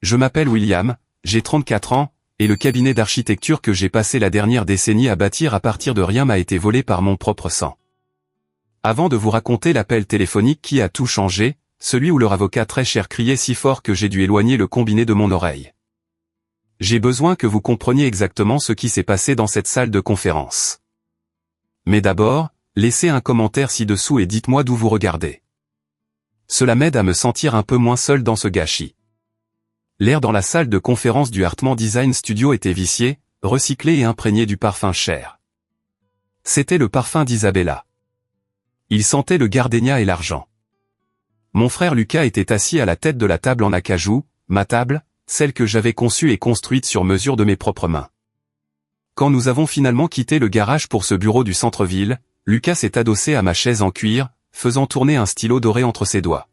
Je m'appelle William, j'ai 34 ans, et le cabinet d'architecture que j'ai passé la dernière décennie à bâtir à partir de rien m'a été volé par mon propre sang. Avant de vous raconter l'appel téléphonique qui a tout changé, celui où leur avocat très cher criait si fort que j'ai dû éloigner le combiné de mon oreille. J'ai besoin que vous compreniez exactement ce qui s'est passé dans cette salle de conférence. Mais d'abord, laissez un commentaire ci-dessous et dites-moi d'où vous regardez. Cela m'aide à me sentir un peu moins seul dans ce gâchis. L'air dans la salle de conférence du Hartmann Design Studio était vicié, recyclé et imprégné du parfum cher. C'était le parfum d'Isabella. Il sentait le gardénia et l'argent. Mon frère Lucas était assis à la tête de la table en acajou, ma table, celle que j'avais conçue et construite sur mesure de mes propres mains. Quand nous avons finalement quitté le garage pour ce bureau du centre-ville, Lucas s'est adossé à ma chaise en cuir, faisant tourner un stylo doré entre ses doigts.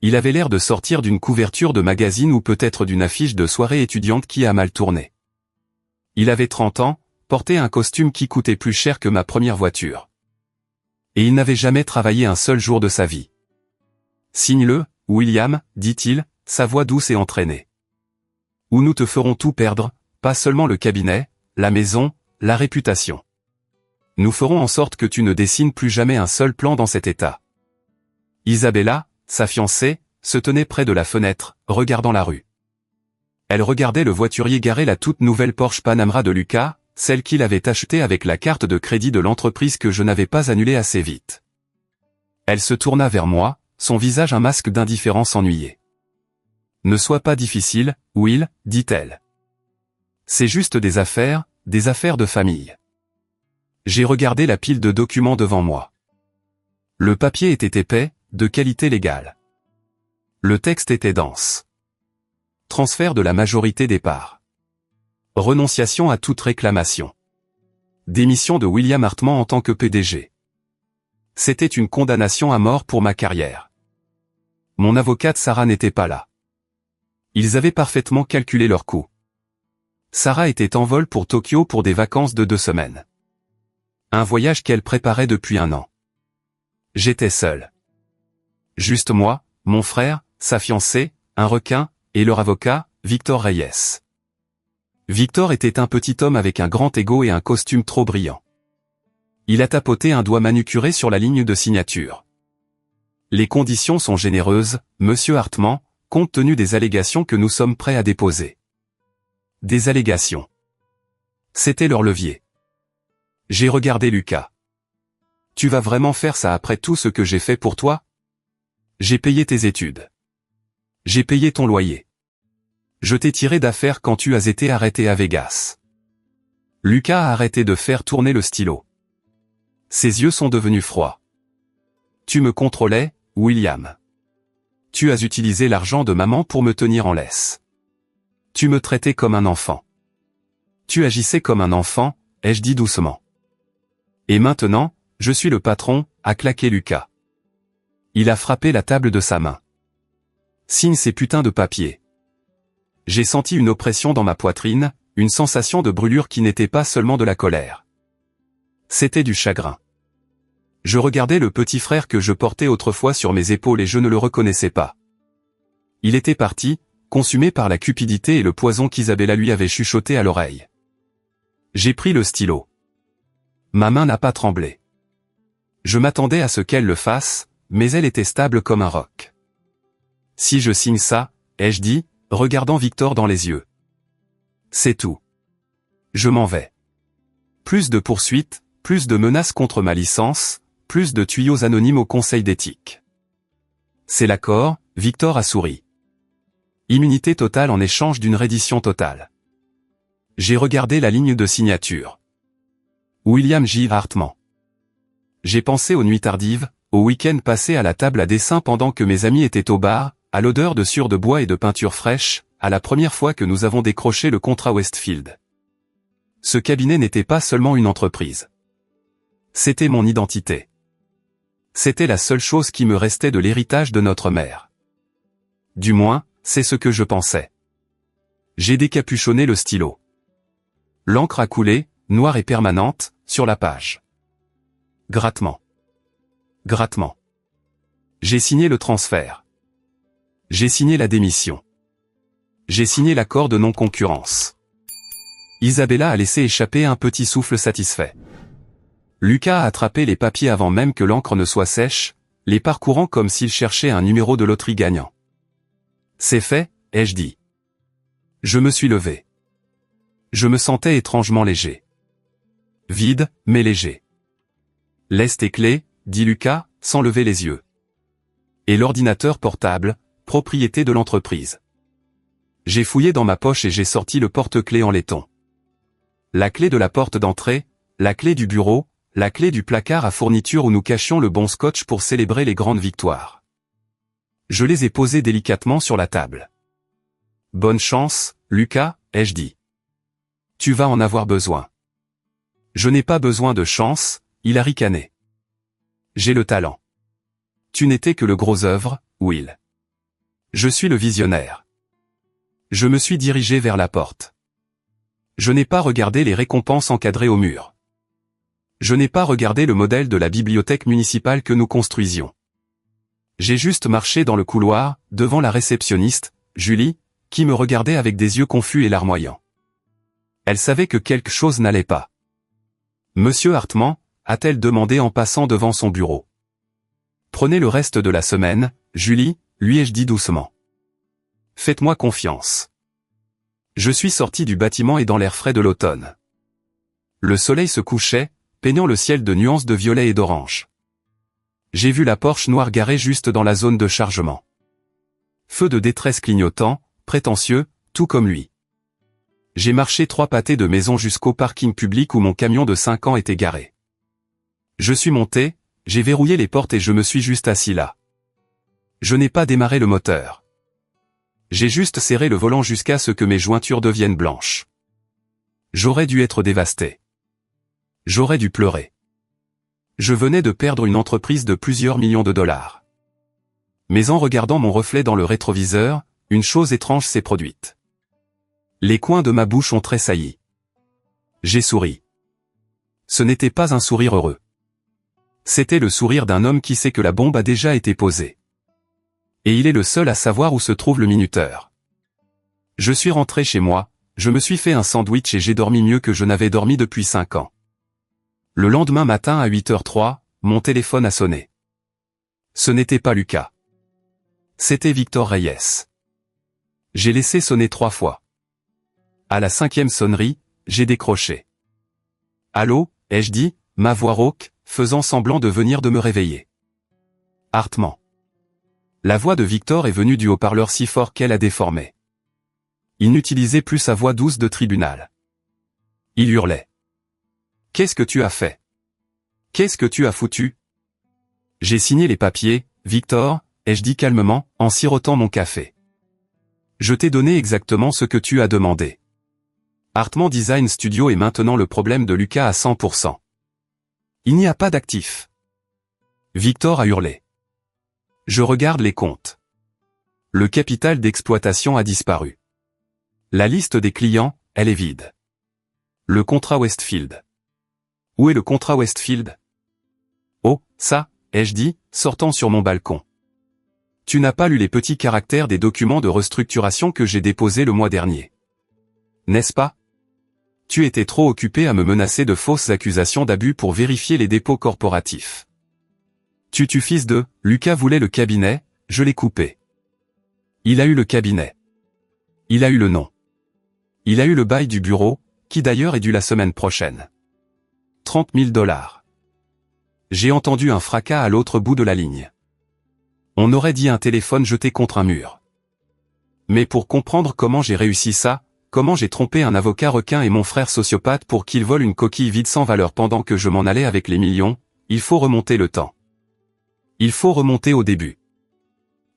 Il avait l'air de sortir d'une couverture de magazine ou peut-être d'une affiche de soirée étudiante qui a mal tourné. Il avait 30 ans, portait un costume qui coûtait plus cher que ma première voiture. Et il n'avait jamais travaillé un seul jour de sa vie. « Signe-le, William, dit-il, sa voix douce et entraînée. Ou nous te ferons tout perdre, pas seulement le cabinet, la maison, la réputation. Nous ferons en sorte que tu ne dessines plus jamais un seul plan dans cet état. » Isabella, sa fiancée, se tenait près de la fenêtre, regardant la rue. Elle regardait le voiturier garer la toute nouvelle Porsche Panamera de Lucas, celle qu'il avait achetée avec la carte de crédit de l'entreprise que je n'avais pas annulée assez vite. Elle se tourna vers moi, son visage un masque d'indifférence ennuyée. « Ne sois pas difficile, Will, dit-elle. C'est juste des affaires de famille. » J'ai regardé la pile de documents devant moi. Le papier était épais, de qualité légale. Le texte était dense. Transfert de la majorité des parts. Renonciation à toute réclamation. Démission de William Hartmann en tant que PDG. C'était une condamnation à mort pour ma carrière. Mon avocate Sarah n'était pas là. Ils avaient parfaitement calculé leur coût. Sarah était en vol pour Tokyo pour des vacances de 2 semaines. Un voyage qu'elle préparait depuis 1 an. J'étais seul. Juste moi, mon frère, sa fiancée, un requin, et leur avocat, Victor Reyes. Victor était un petit homme avec un grand ego et un costume trop brillant. Il a tapoté un doigt manucuré sur la ligne de signature. Les conditions sont généreuses, monsieur Hartmann, compte tenu des allégations que nous sommes prêts à déposer. Des allégations. C'était leur levier. J'ai regardé Lucas. Tu vas vraiment faire ça après tout ce que j'ai fait pour toi? J'ai payé tes études. J'ai payé ton loyer. Je t'ai tiré d'affaire quand tu as été arrêté à Vegas. Lucas a arrêté de faire tourner le stylo. Ses yeux sont devenus froids. Tu me contrôlais, William. Tu as utilisé l'argent de maman pour me tenir en laisse. Tu me traitais comme un enfant. Tu agissais comme un enfant, ai-je dit doucement. Et maintenant, je suis le patron, a claqué Lucas. Il a frappé la table de sa main. Signe ces putains de papiers. J'ai senti une oppression dans ma poitrine, une sensation de brûlure qui n'était pas seulement de la colère. C'était du chagrin. Je regardais le petit frère que je portais autrefois sur mes épaules et je ne le reconnaissais pas. Il était parti, consumé par la cupidité et le poison qu'Isabella lui avait chuchoté à l'oreille. J'ai pris le stylo. Ma main n'a pas tremblé. Je m'attendais à ce qu'elle le fasse, mais elle était stable comme un roc. Si je signe ça, ai-je dit, regardant Victor dans les yeux. C'est tout. Je m'en vais. Plus de poursuites, plus de menaces contre ma licence, plus de tuyaux anonymes au conseil d'éthique. C'est l'accord, Victor a souri. Immunité totale en échange d'une reddition totale. J'ai regardé la ligne de signature. William J. Hartmann. J'ai pensé aux nuits tardives, au week-end passé à la table à dessin pendant que mes amis étaient au bar, à l'odeur de sueur de bois et de peinture fraîche, à la première fois que nous avons décroché le contrat Westfield. Ce cabinet n'était pas seulement une entreprise. C'était mon identité. C'était la seule chose qui me restait de l'héritage de notre mère. Du moins, c'est ce que je pensais. J'ai décapuchonné le stylo. L'encre a coulé, noire et permanente, sur la page. Grattement. Grattement. J'ai signé le transfert. J'ai signé la démission. J'ai signé l'accord de non-concurrence. Isabella a laissé échapper un petit souffle satisfait. Lucas a attrapé les papiers avant même que l'encre ne soit sèche, les parcourant comme s'il cherchait un numéro de loterie gagnant. C'est fait, ai-je dit. Je me suis levé. Je me sentais étrangement léger. Vide, mais léger. Laisse tes clés, dit Lucas, sans lever les yeux. Et l'ordinateur portable, propriété de l'entreprise. J'ai fouillé dans ma poche et j'ai sorti le porte-clés en laiton. La clé de la porte d'entrée, la clé du bureau, la clé du placard à fourniture où nous cachions le bon scotch pour célébrer les grandes victoires. Je les ai posées délicatement sur la table. Bonne chance, Lucas, ai-je dit. Tu vas en avoir besoin. Je n'ai pas besoin de chance, il a ricané. J'ai le talent. Tu n'étais que le gros œuvre, Will. Je suis le visionnaire. Je me suis dirigé vers la porte. Je n'ai pas regardé les récompenses encadrées au mur. Je n'ai pas regardé le modèle de la bibliothèque municipale que nous construisions. J'ai juste marché dans le couloir, devant la réceptionniste, Julie, qui me regardait avec des yeux confus et larmoyants. Elle savait que quelque chose n'allait pas. Monsieur Hartman, a-t-elle demandé en passant devant son bureau. Prenez le reste de la semaine, Julie, lui ai-je dit doucement. Faites-moi confiance. Je suis sorti du bâtiment et dans l'air frais de l'automne. Le soleil se couchait, peignant le ciel de nuances de violet et d'orange. J'ai vu la Porsche noire garée juste dans la zone de chargement. Feu de détresse clignotant, prétentieux, tout comme lui. J'ai marché 3 pâtés de maison jusqu'au parking public où mon camion de 5 ans était garé. Je suis monté, j'ai verrouillé les portes et je me suis juste assis là. Je n'ai pas démarré le moteur. J'ai juste serré le volant jusqu'à ce que mes jointures deviennent blanches. J'aurais dû être dévasté. J'aurais dû pleurer. Je venais de perdre une entreprise de plusieurs millions de dollars. Mais en regardant mon reflet dans le rétroviseur, une chose étrange s'est produite. Les coins de ma bouche ont tressailli. J'ai souri. Ce n'était pas un sourire heureux. C'était le sourire d'un homme qui sait que la bombe a déjà été posée. Et il est le seul à savoir où se trouve le minuteur. Je suis rentré chez moi, je me suis fait un sandwich et j'ai dormi mieux que je n'avais dormi depuis 5 ans. Le lendemain matin à 8h03, mon téléphone a sonné. Ce n'était pas Lucas. C'était Victor Reyes. J'ai laissé sonner 3 fois. À la 5e sonnerie, j'ai décroché. Allô, ai-je dit, ma voix rauque, faisant semblant de venir de me réveiller. Hartman. La voix de Victor est venue du haut-parleur si fort qu'elle a déformé. Il n'utilisait plus sa voix douce de tribunal. Il hurlait. « Qu'est-ce que tu as fait? Qu'est-ce que tu as foutu ?» J'ai signé les papiers, Victor, ai-je dit calmement, en sirotant mon café. Je t'ai donné exactement ce que tu as demandé. Hartman Design Studio est maintenant le problème de Lucas à 100%. Il n'y a pas d'actif. Victor a hurlé. Je regarde les comptes. Le capital d'exploitation a disparu. La liste des clients, elle est vide. Le contrat Westfield. Où est le contrat Westfield? Oh, ça, ai-je dit, sortant sur mon balcon. Tu n'as pas lu les petits caractères des documents de restructuration que j'ai déposés le mois dernier. N'est-ce pas? Tu étais trop occupé à me menacer de fausses accusations d'abus pour vérifier les dépôts corporatifs. Tu fils de, Lucas voulait le cabinet, je l'ai coupé. Il a eu le cabinet. Il a eu le nom. Il a eu le bail du bureau, qui d'ailleurs est dû la semaine prochaine. 30 000 $. J'ai entendu un fracas à l'autre bout de la ligne. On aurait dit un téléphone jeté contre un mur. Mais pour comprendre comment j'ai réussi ça, comment j'ai trompé un avocat requin et mon frère sociopathe pour qu'ils volent une coquille vide sans valeur pendant que je m'en allais avec les millions, il faut remonter le temps. Il faut remonter au début.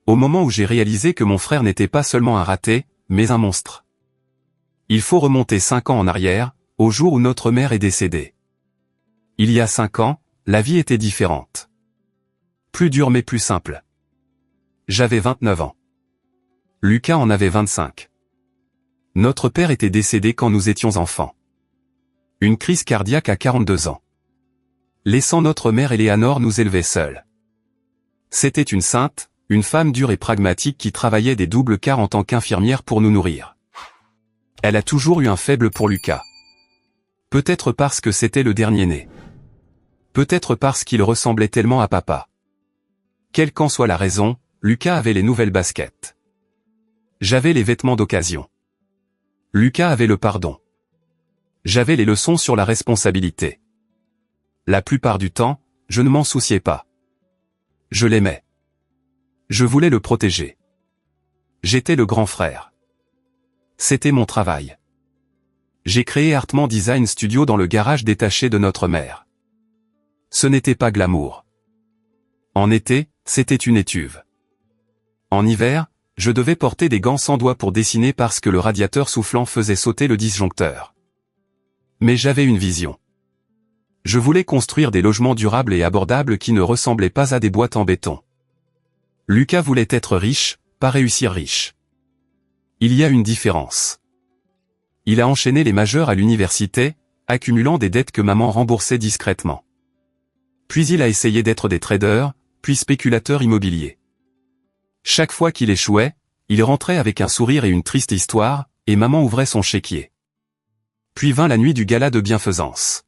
Au moment où j'ai réalisé que mon frère n'était pas seulement un raté, mais un monstre. Il faut remonter 5 ans en arrière, au jour où notre mère est décédée. Il y a 5 ans, la vie était différente. Plus dure mais plus simple. J'avais 29 ans. Lucas en avait 25. Notre père était décédé quand nous étions enfants. Une crise cardiaque à 42 ans. Laissant notre mère Éléanore nous élever seuls. C'était une sainte, une femme dure et pragmatique qui travaillait des doubles quarts en tant qu'infirmière pour nous nourrir. Elle a toujours eu un faible pour Lucas. Peut-être parce que c'était le dernier-né. Peut-être parce qu'il ressemblait tellement à papa. Quelle qu'en soit la raison, Lucas avait les nouvelles baskets. J'avais les vêtements d'occasion. Lucas avait le pardon. J'avais les leçons sur la responsabilité. La plupart du temps, je ne m'en souciais pas. Je l'aimais. Je voulais le protéger. J'étais le grand frère. C'était mon travail. J'ai créé Hartman Design Studio dans le garage détaché de notre mère. Ce n'était pas glamour. En été, c'était une étuve. En hiver, je devais porter des gants sans doigts pour dessiner parce que le radiateur soufflant faisait sauter le disjoncteur. Mais j'avais une vision. Je voulais construire des logements durables et abordables qui ne ressemblaient pas à des boîtes en béton. Lucas voulait être riche, pas réussir riche. Il y a une différence. Il a enchaîné les majeurs à l'université, accumulant des dettes que maman remboursait discrètement. Puis il a essayé d'être des traders, puis spéculateur immobilier. Chaque fois qu'il échouait, il rentrait avec un sourire et une triste histoire, et maman ouvrait son chéquier. Puis vint la nuit du gala de bienfaisance.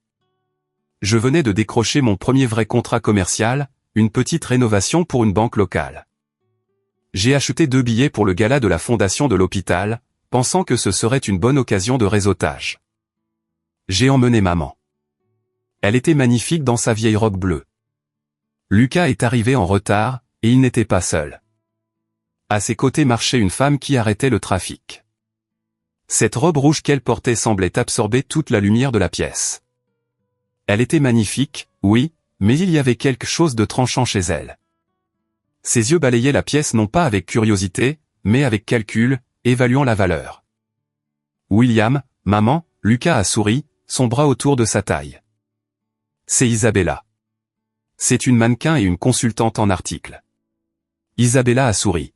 Je venais de décrocher mon premier vrai contrat commercial, une petite rénovation pour une banque locale. J'ai acheté 2 billets pour le gala de la fondation de l'hôpital, pensant que ce serait une bonne occasion de réseautage. J'ai emmené maman. Elle était magnifique dans sa vieille robe bleue. Lucas est arrivé en retard, et il n'était pas seul. À ses côtés marchait une femme qui arrêtait le trafic. Cette robe rouge qu'elle portait semblait absorber toute la lumière de la pièce. Elle était magnifique, oui, mais il y avait quelque chose de tranchant chez elle. Ses yeux balayaient la pièce non pas avec curiosité, mais avec calcul, évaluant la valeur. William, maman, Lucas a souri, son bras autour de sa taille. C'est Isabella. C'est une mannequin et une consultante en article. Isabella a souri.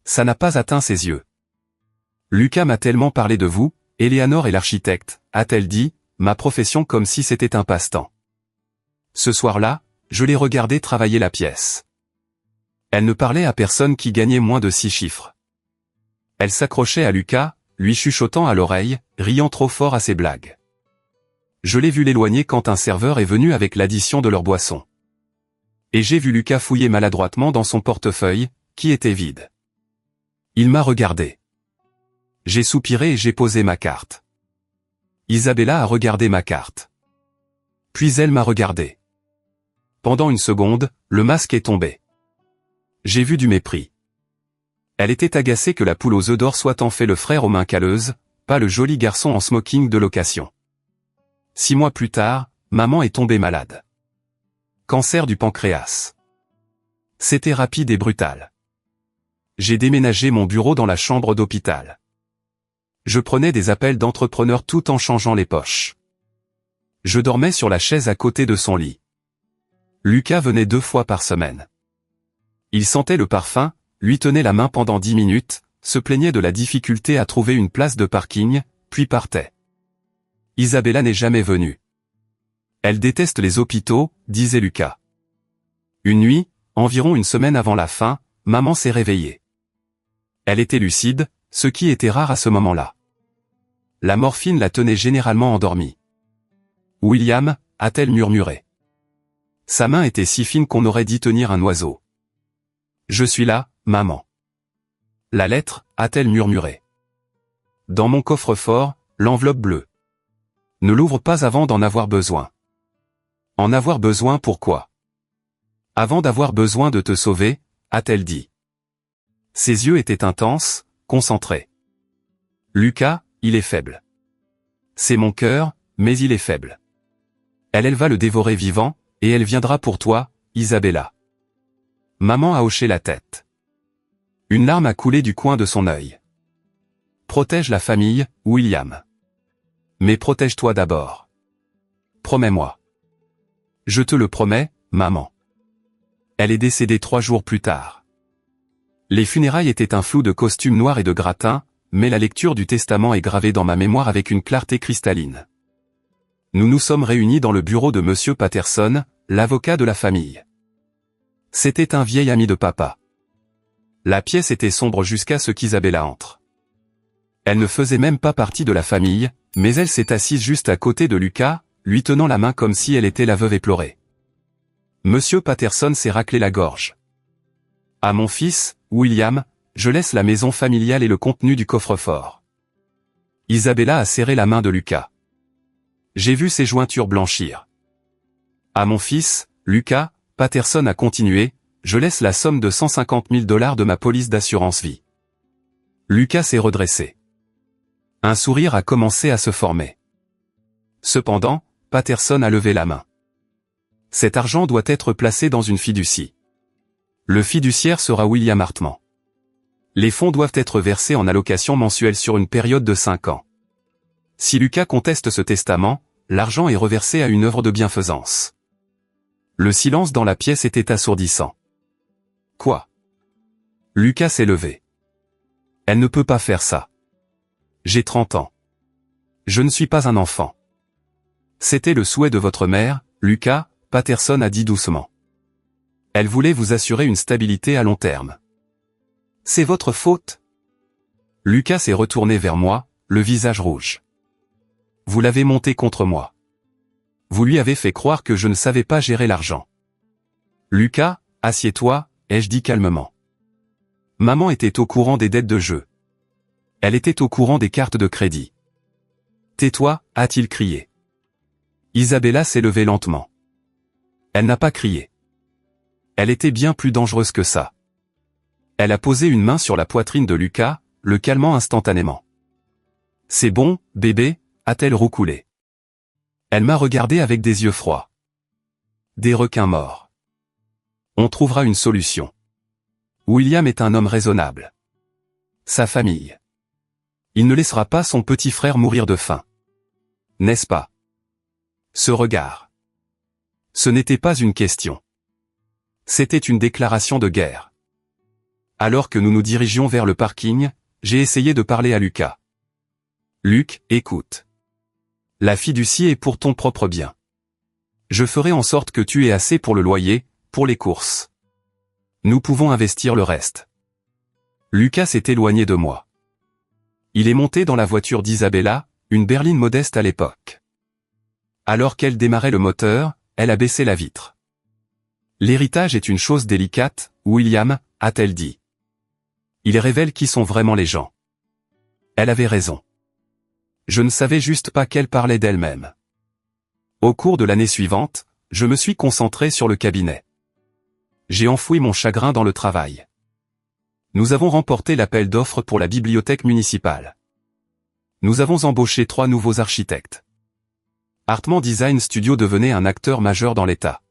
Ça n'a pas atteint ses yeux. Lucas m'a tellement parlé de vous, Eleanor est l'architecte, a-t-elle dit, ma profession comme si c'était un passe-temps. Ce soir-là, je l'ai regardé travailler la pièce. Elle ne parlait à personne qui gagnait moins de 6 chiffres. Elle s'accrochait à Lucas, lui chuchotant à l'oreille, riant trop fort à ses blagues. Je l'ai vu l'éloigner quand un serveur est venu avec l'addition de leur boisson. Et j'ai vu Lucas fouiller maladroitement dans son portefeuille, qui était vide. Il m'a regardé. J'ai soupiré et j'ai posé ma carte. Isabella a regardé ma carte. Puis elle m'a regardé. Pendant une seconde, le masque est tombé. J'ai vu du mépris. Elle était agacée que la poule aux œufs d'or soit en fait le frère aux mains calleuses, pas le joli garçon en smoking de location. 6 mois plus tard, maman est tombée malade. Cancer du pancréas. C'était rapide et brutal. J'ai déménagé mon bureau dans la chambre d'hôpital. Je prenais des appels d'entrepreneurs tout en changeant les poches. Je dormais sur la chaise à côté de son lit. Lucas venait 2 fois par semaine. Il sentait le parfum, lui tenait la main pendant 10 minutes, se plaignait de la difficulté à trouver une place de parking, puis partait. Isabella n'est jamais venue. Elle déteste les hôpitaux, disait Lucas. Une nuit, environ une semaine avant la fin, maman s'est réveillée. Elle était lucide, ce qui était rare à ce moment-là. La morphine la tenait généralement endormie. William, a-t-elle murmuré. Sa main était si fine qu'on aurait dit tenir un oiseau. Je suis là, maman. La lettre, a-t-elle murmuré. Dans mon coffre-fort, l'enveloppe bleue. Ne l'ouvre pas avant d'en avoir besoin. En avoir besoin pourquoi? Avant d'avoir besoin de te sauver, a-t-elle dit. Ses yeux étaient intenses, concentrés. Lucas, il est faible. C'est mon cœur, mais il est faible. Elle va le dévorer vivant, et elle viendra pour toi, Isabella. Maman a hoché la tête. Une larme a coulé du coin de son œil. Protège la famille, William. Mais protège-toi d'abord. Promets-moi. Je te le promets, maman. Elle est décédée 3 jours plus tard. Les funérailles étaient un flou de costumes noirs et de gratins, mais la lecture du testament est gravée dans ma mémoire avec une clarté cristalline. Nous nous sommes réunis dans le bureau de Monsieur Patterson, l'avocat de la famille. C'était un vieil ami de papa. La pièce était sombre jusqu'à ce qu'Isabella entre. Elle ne faisait même pas partie de la famille, mais elle s'est assise juste à côté de Lucas, lui tenant la main comme si elle était la veuve éplorée. Monsieur Patterson s'est raclé la gorge. À mon fils, William, je laisse la maison familiale et le contenu du coffre-fort. Isabella a serré la main de Lucas. J'ai vu ses jointures blanchir. À mon fils, Lucas, Patterson a continué, je laisse la somme de $150 000 de ma police d'assurance vie. Lucas s'est redressé. Un sourire a commencé à se former. Cependant, Patterson a levé la main. Cet argent doit être placé dans une fiducie. Le fiduciaire sera William Hartman. Les fonds doivent être versés en allocation mensuelle sur une période de 5 ans. Si Lucas conteste ce testament, l'argent est reversé à une œuvre de bienfaisance. Le silence dans la pièce était assourdissant. Quoi? Lucas s'est levé. Elle ne peut pas faire ça. J'ai 30 ans. Je ne suis pas un enfant. C'était le souhait de votre mère, Lucas, Patterson a dit doucement. Elle voulait vous assurer une stabilité à long terme. C'est votre faute? Lucas s'est retourné vers moi, le visage rouge. Vous l'avez monté contre moi. Vous lui avez fait croire que je ne savais pas gérer l'argent. Lucas, assieds-toi, ai-je dit calmement. Maman était au courant des dettes de jeu. Elle était au courant des cartes de crédit. Tais-toi, a-t-il crié. Isabella s'est levée lentement. Elle n'a pas crié. Elle était bien plus dangereuse que ça. Elle a posé une main sur la poitrine de Lucas, le calmant instantanément. C'est bon, bébé, a-t-elle roucoulé. Elle m'a regardé avec des yeux froids. Des requins morts. On trouvera une solution. William est un homme raisonnable. Sa famille. Il ne laissera pas son petit frère mourir de faim. N'est-ce pas? Ce regard. Ce n'était pas une question. C'était une déclaration de guerre. Alors que nous nous dirigions vers le parking, j'ai essayé de parler à Lucas. Luc, écoute. La fiducie est pour ton propre bien. Je ferai en sorte que tu aies assez pour le loyer, pour les courses. Nous pouvons investir le reste. Lucas s'est éloigné de moi. Il est monté dans la voiture d'Isabella, une berline modeste à l'époque. Alors qu'elle démarrait le moteur, elle a baissé la vitre. L'héritage est une chose délicate, William, a-t-elle dit. Il révèle qui sont vraiment les gens. Elle avait raison. Je ne savais juste pas qu'elle parlait d'elle-même. Au cours de l'année suivante, je me suis concentré sur le cabinet. J'ai enfoui mon chagrin dans le travail. Nous avons remporté l'appel d'offres pour la bibliothèque municipale. Nous avons embauché 3 nouveaux architectes. Hartman Design Studio devenait un acteur majeur dans l'État.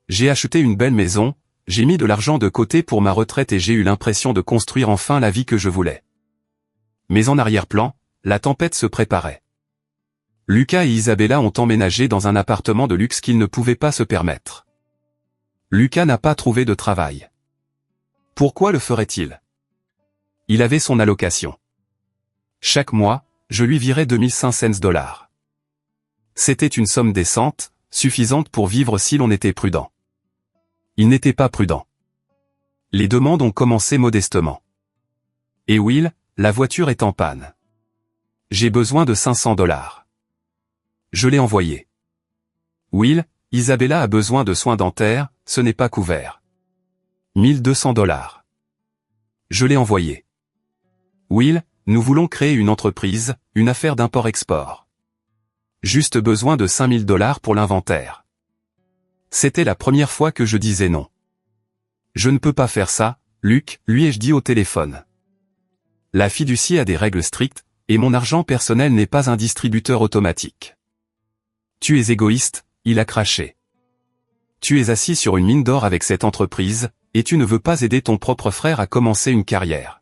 J'ai acheté une belle maison, j'ai mis de l'argent de côté pour ma retraite et j'ai eu l'impression de construire enfin la vie que je voulais. Mais en arrière-plan, la tempête se préparait. Lucas et Isabella ont emménagé dans un appartement de luxe qu'ils ne pouvaient pas se permettre. Lucas n'a pas trouvé de travail. Pourquoi le ferait-il? Il avait son allocation. Chaque mois, je lui virais $2500. C'était une somme décente, suffisante pour vivre si l'on était prudent. Il n'était pas prudent. Les demandes ont commencé modestement. Et Will, la voiture est en panne. J'ai besoin de $500. Je l'ai envoyé. Will, Isabella a besoin de soins dentaires, ce n'est pas couvert. $1200. Je l'ai envoyé. Will, nous voulons créer une entreprise, une affaire d'import-export. Juste besoin de $5000 pour l'inventaire. C'était la première fois que je disais non. Je ne peux pas faire ça, Luc, lui ai-je dit au téléphone. La fiducie a des règles strictes, et mon argent personnel n'est pas un distributeur automatique. Tu es égoïste, il a craché. Tu es assis sur une mine d'or avec cette entreprise, et tu ne veux pas aider ton propre frère à commencer une carrière.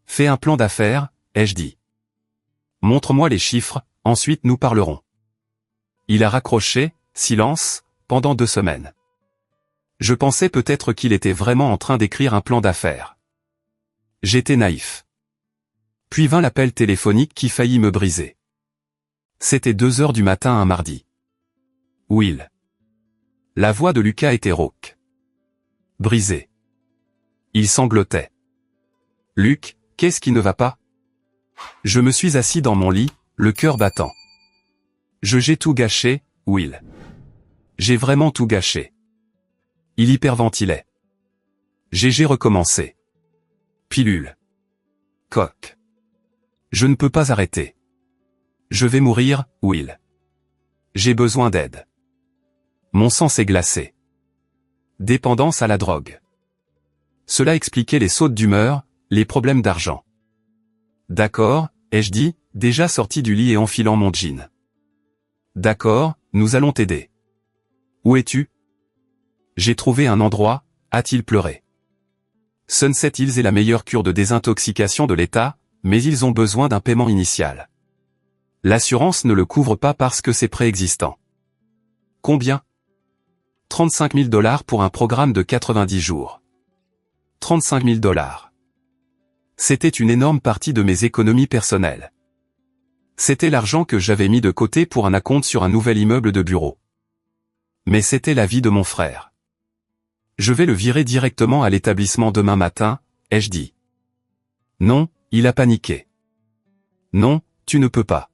Fais un plan d'affaires, ai-je dit. Montre-moi les chiffres, ensuite nous parlerons. Il a raccroché, silence, pendant 2 semaines. Je pensais peut-être qu'il était vraiment en train d'écrire un plan d'affaires. J'étais naïf. Puis vint l'appel téléphonique qui faillit me briser. C'était 2 heures du matin un mardi. Will. La voix de Lucas était rauque. Brisée. Il sanglotait. Luc, qu'est-ce qui ne va pas? Je me suis assis dans mon lit, le cœur battant. J'ai tout gâché, Will. J'ai vraiment tout gâché. Il hyperventilait. J'ai recommencé. Pilule. Coque. Je ne peux pas arrêter. Je vais mourir, Will. J'ai besoin d'aide. Mon sang s'est glacé. Dépendance à la drogue. Cela expliquait les sautes d'humeur, les problèmes d'argent. D'accord, ai-je dit, déjà sorti du lit et enfilant mon jean. D'accord, nous allons t'aider. Où es-tu? J'ai trouvé un endroit, a-t-il pleuré. Sunset Hills est la meilleure cure de désintoxication de l'État, mais ils ont besoin d'un paiement initial. L'assurance ne le couvre pas parce que c'est préexistant. Combien? 35 000 $ pour un programme de 90 jours. 35 000 $. C'était une énorme partie de mes économies personnelles. C'était l'argent que j'avais mis de côté pour un acompte sur un nouvel immeuble de bureau. Mais c'était la vie de mon frère. Je vais le virer directement à l'établissement demain matin, ai-je dit. Non, il a paniqué. Non, tu ne peux pas.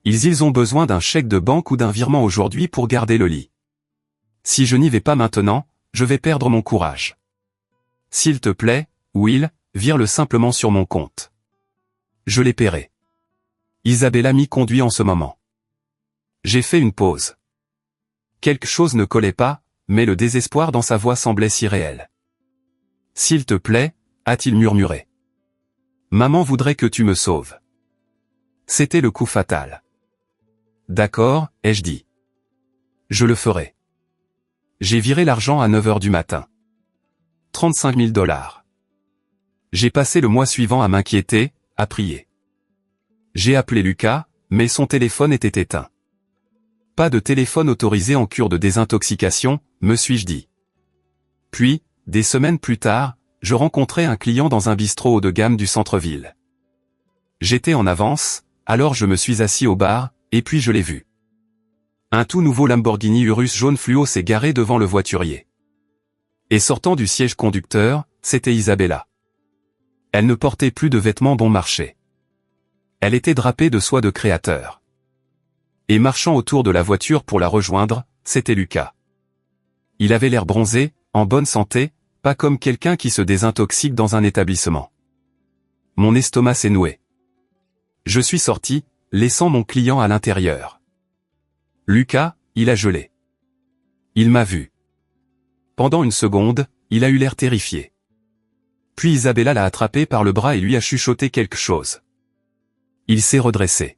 Ils ont besoin d'un chèque de banque ou d'un virement aujourd'hui pour garder le lit. Si je n'y vais pas maintenant, je vais perdre mon courage. S'il te plaît, Will, vire-le simplement sur mon compte. Je les paierai. Isabella m'y conduit en ce moment. J'ai fait une pause. Quelque chose ne collait pas, mais le désespoir dans sa voix semblait si réel. S'il te plaît, a-t-il murmuré. Maman voudrait que tu me sauves. C'était le coup fatal. D'accord, ai-je dit. Je le ferai. J'ai viré l'argent à 9 h du matin. 35 000 $. J'ai passé le mois suivant à m'inquiéter, à prier. J'ai appelé Lucas, mais son téléphone était éteint. Pas de téléphone autorisé en cure de désintoxication, me suis-je dit. Puis, des semaines plus tard, je rencontrai un client dans un bistrot haut de gamme du centre-ville. J'étais en avance, alors je me suis assis au bar, et puis je l'ai vu. Un tout nouveau Lamborghini Urus jaune fluo s'est garé devant le voiturier. Et sortant du siège conducteur, c'était Isabella. Elle ne portait plus de vêtements bon marché. Elle était drapée de soie de créateur. Et marchant autour de la voiture pour la rejoindre, c'était Lucas. Il avait l'air bronzé, en bonne santé, pas comme quelqu'un qui se désintoxique dans un établissement. Mon estomac s'est noué. Je suis sorti, laissant mon client à l'intérieur. Lucas, il a gelé. Il m'a vu. Pendant une seconde, il a eu l'air terrifié. Puis Isabella l'a attrapé par le bras et lui a chuchoté quelque chose. Il s'est redressé.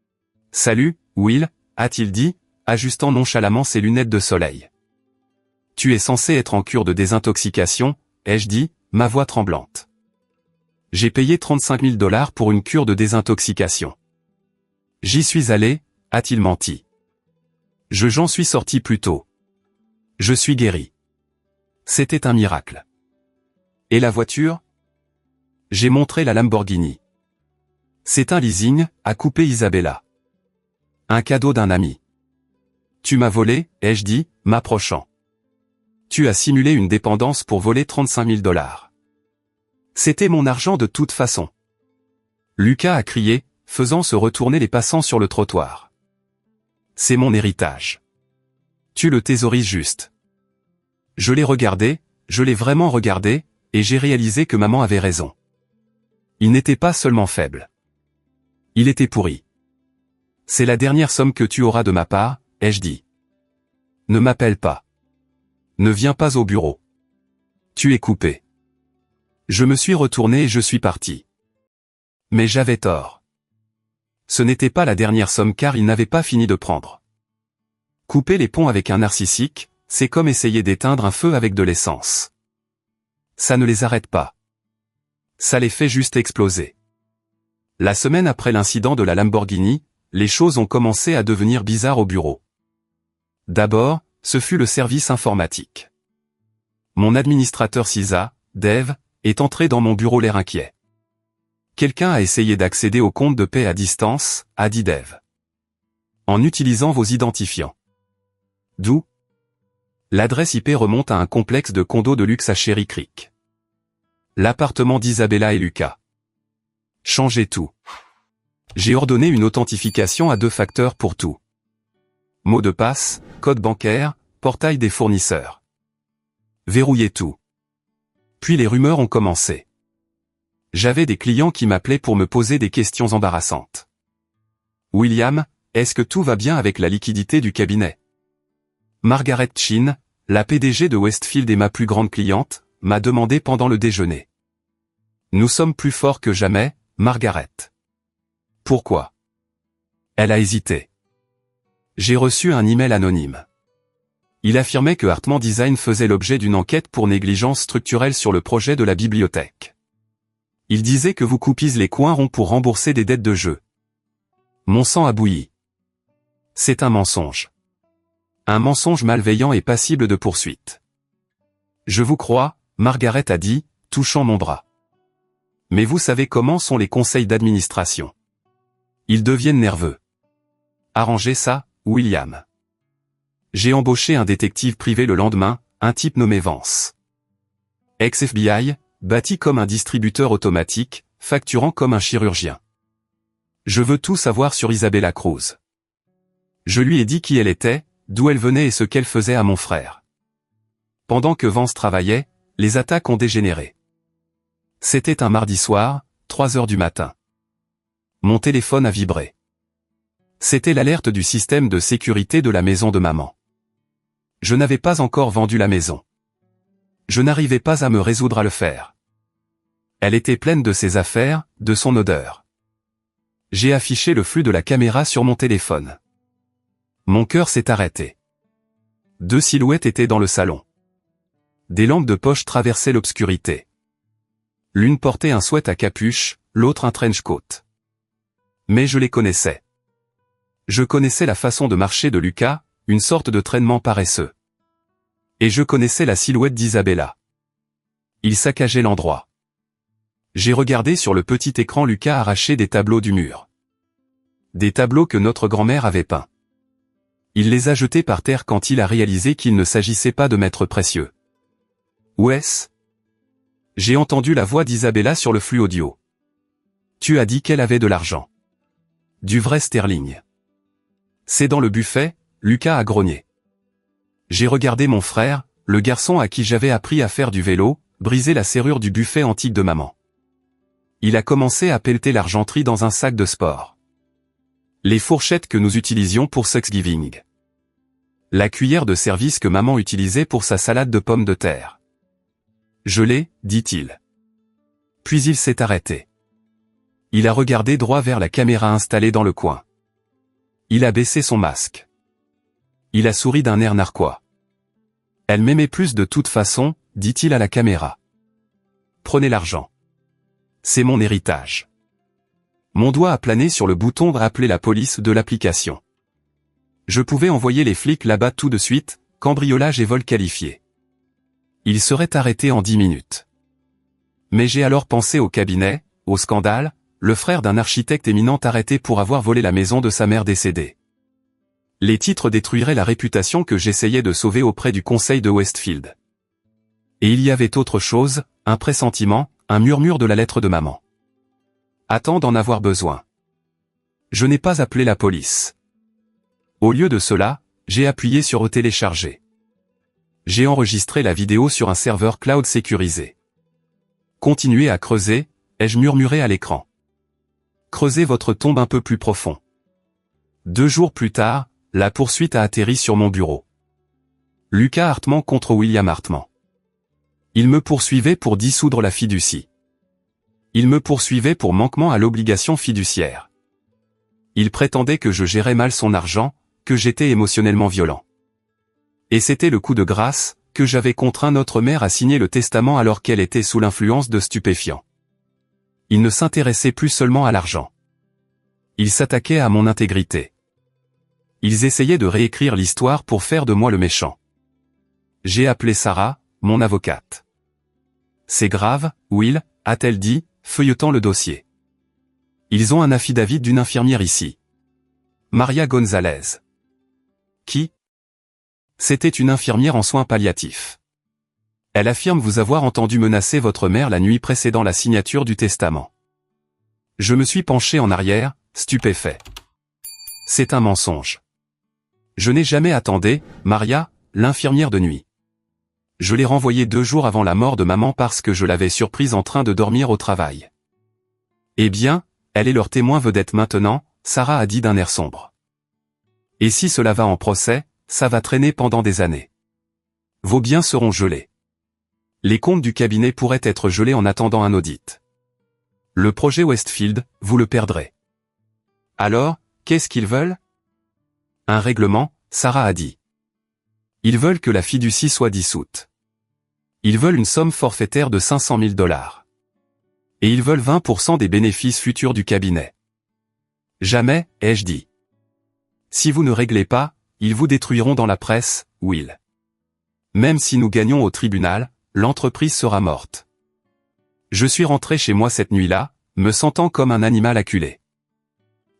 « Salut, Will », a-t-il dit, ajustant nonchalamment ses lunettes de soleil. « Tu es censé être en cure de désintoxication, ai-je dit, ma voix tremblante. J'ai payé 35 000 $ pour une cure de désintoxication. J'y suis allé, a-t-il menti. J'en suis sorti plus tôt. Je suis guéri. C'était un miracle. Et la voiture? J'ai montré la Lamborghini. C'est un leasing, a coupé Isabella. Un cadeau d'un ami. Tu m'as volé, ai-je dit, m'approchant. Tu as simulé une dépendance pour voler 35 000 $. C'était mon argent de toute façon. Lucas a crié, faisant se retourner les passants sur le trottoir. C'est mon héritage. Tu le thésaurises juste. Je l'ai regardé, je l'ai vraiment regardé, et j'ai réalisé que maman avait raison. Il n'était pas seulement faible. Il était pourri. C'est la dernière somme que tu auras de ma part, ai-je dit. Ne m'appelle pas. Ne viens pas au bureau. Tu es coupé. Je me suis retourné et je suis parti. Mais j'avais tort. Ce n'était pas la dernière somme car il n'avait pas fini de prendre. Couper les ponts avec un narcissique, c'est comme essayer d'éteindre un feu avec de l'essence. Ça ne les arrête pas. Ça les fait juste exploser. La semaine après l'incident de la Lamborghini, les choses ont commencé à devenir bizarres au bureau. D'abord, ce fut le service informatique. Mon administrateur CISA, Dave, est entré dans mon bureau l'air inquiet. Quelqu'un a essayé d'accéder au compte de paie à distance, a dit Dave. En utilisant vos identifiants. D'où? L'adresse IP remonte à un complexe de condos de luxe à Cherry Creek. L'appartement d'Isabella et Lucas. Changez tout. J'ai ordonné une authentification à 2 facteurs pour tout. Mot de passe, code bancaire, portail des fournisseurs. Verrouillez tout. Puis les rumeurs ont commencé. J'avais des clients qui m'appelaient pour me poser des questions embarrassantes. William, est-ce que tout va bien avec la liquidité du cabinet? Margaret Chin, la PDG de Westfield et ma plus grande cliente, m'a demandé pendant le déjeuner. Nous sommes plus forts que jamais, Margaret. Pourquoi? Elle a hésité. J'ai reçu un email anonyme. Il affirmait que Hartman Design faisait l'objet d'une enquête pour négligence structurelle sur le projet de la bibliothèque. Il disait que vous coupiez les coins ronds pour rembourser des dettes de jeu. Mon sang a bouilli. C'est un mensonge. Un mensonge malveillant et passible de poursuite. Je vous crois, Margaret a dit, touchant mon bras. Mais vous savez comment sont les conseils d'administration. Ils deviennent nerveux. Arrangez ça, William. J'ai embauché un détective privé le lendemain, un type nommé Vance. Ex-FBI, bâti comme un distributeur automatique, facturant comme un chirurgien. Je veux tout savoir sur Isabella Cruz. Je lui ai dit qui elle était, d'où elle venait et ce qu'elle faisait à mon frère. Pendant que Vance travaillait, les attaques ont dégénéré. C'était un mardi soir, 3 heures du matin. Mon téléphone a vibré. C'était l'alerte du système de sécurité de la maison de maman. Je n'avais pas encore vendu la maison. Je n'arrivais pas à me résoudre à le faire. Elle était pleine de ses affaires, de son odeur. J'ai affiché le flux de la caméra sur mon téléphone. Mon cœur s'est arrêté. 2 silhouettes étaient dans le salon. Des lampes de poche traversaient l'obscurité. L'une portait un sweat à capuche, l'autre un trench coat. Mais je les connaissais. Je connaissais la façon de marcher de Lucas, une sorte de traînement paresseux. Et je connaissais la silhouette d'Isabella. Il saccageait l'endroit. J'ai regardé sur le petit écran Lucas arracher des tableaux du mur. Des tableaux que notre grand-mère avait peints. Il les a jetés par terre quand il a réalisé qu'il ne s'agissait pas de maîtres précieux. Où est-ce? J'ai entendu la voix d'Isabella sur le flux audio. Tu as dit qu'elle avait de l'argent. Du vrai sterling. C'est dans le buffet, Lucas a grogné. J'ai regardé mon frère, le garçon à qui j'avais appris à faire du vélo, briser la serrure du buffet antique de maman. Il a commencé à pelleter l'argenterie dans un sac de sport. Les fourchettes que nous utilisions pour Thanksgiving. La cuillère de service que maman utilisait pour sa salade de pommes de terre. Je l'ai, dit-il. Puis il s'est arrêté. Il a regardé droit vers la caméra installée dans le coin. Il a baissé son masque. Il a souri d'un air narquois. Elle m'aimait plus de toute façon, dit-il à la caméra. Prenez l'argent. C'est mon héritage. Mon doigt a plané sur le bouton d'appeler la police de l'application. Je pouvais envoyer les flics là-bas tout de suite, cambriolage et vol qualifié. Ils seraient arrêtés en 10 minutes. Mais j'ai alors pensé au cabinet, au scandale, le frère d'un architecte éminent arrêté pour avoir volé la maison de sa mère décédée. Les titres détruiraient la réputation que j'essayais de sauver auprès du conseil de Westfield. Et il y avait autre chose, un pressentiment, un murmure de la lettre de maman. Attends d'en avoir besoin. Je n'ai pas appelé la police. Au lieu de cela, j'ai appuyé sur télécharger. J'ai enregistré la vidéo sur un serveur cloud sécurisé. Continuez à creuser, ai-je murmuré à l'écran. Creusez votre tombe un peu plus profond. 2 jours plus tard, la poursuite a atterri sur mon bureau. Lucas Hartman contre William Hartman. Il me poursuivait pour dissoudre la fiducie. Il me poursuivait pour manquement à l'obligation fiduciaire. Il prétendait que je gérais mal son argent, que j'étais émotionnellement violent. Et c'était le coup de grâce, que j'avais contraint notre mère à signer le testament alors qu'elle était sous l'influence de stupéfiants. Il ne s'intéressait plus seulement à l'argent. Ils s'attaquaient à mon intégrité. Ils essayaient de réécrire l'histoire pour faire de moi le méchant. J'ai appelé Sarah, mon avocate. C'est grave, Will, a-t-elle dit, feuilletant le dossier. Ils ont un affidavit d'une infirmière ici. Maria Gonzalez. Qui? C'était une infirmière en soins palliatifs. Elle affirme vous avoir entendu menacer votre mère la nuit précédant la signature du testament. Je me suis penché en arrière, stupéfait. C'est un mensonge. Je n'ai jamais attendu, Maria, l'infirmière de nuit. Je l'ai renvoyée 2 jours avant la mort de maman parce que je l'avais surprise en train de dormir au travail. Eh bien, elle est leur témoin vedette maintenant, Sarah a dit d'un air sombre. Et si cela va en procès, ça va traîner pendant des années. Vos biens seront gelés. Les comptes du cabinet pourraient être gelés en attendant un audit. Le projet Westfield, vous le perdrez. Alors, qu'est-ce qu'ils veulent? Un règlement, Sarah a dit. Ils veulent que la fiducie soit dissoute. Ils veulent une somme forfaitaire de 500 000 $. Et ils veulent 20% des bénéfices futurs du cabinet. Jamais, ai-je dit. Si vous ne réglez pas, ils vous détruiront dans la presse, Will. Même si nous gagnons au tribunal, l'entreprise sera morte. Je suis rentré chez moi cette nuit-là, me sentant comme un animal acculé.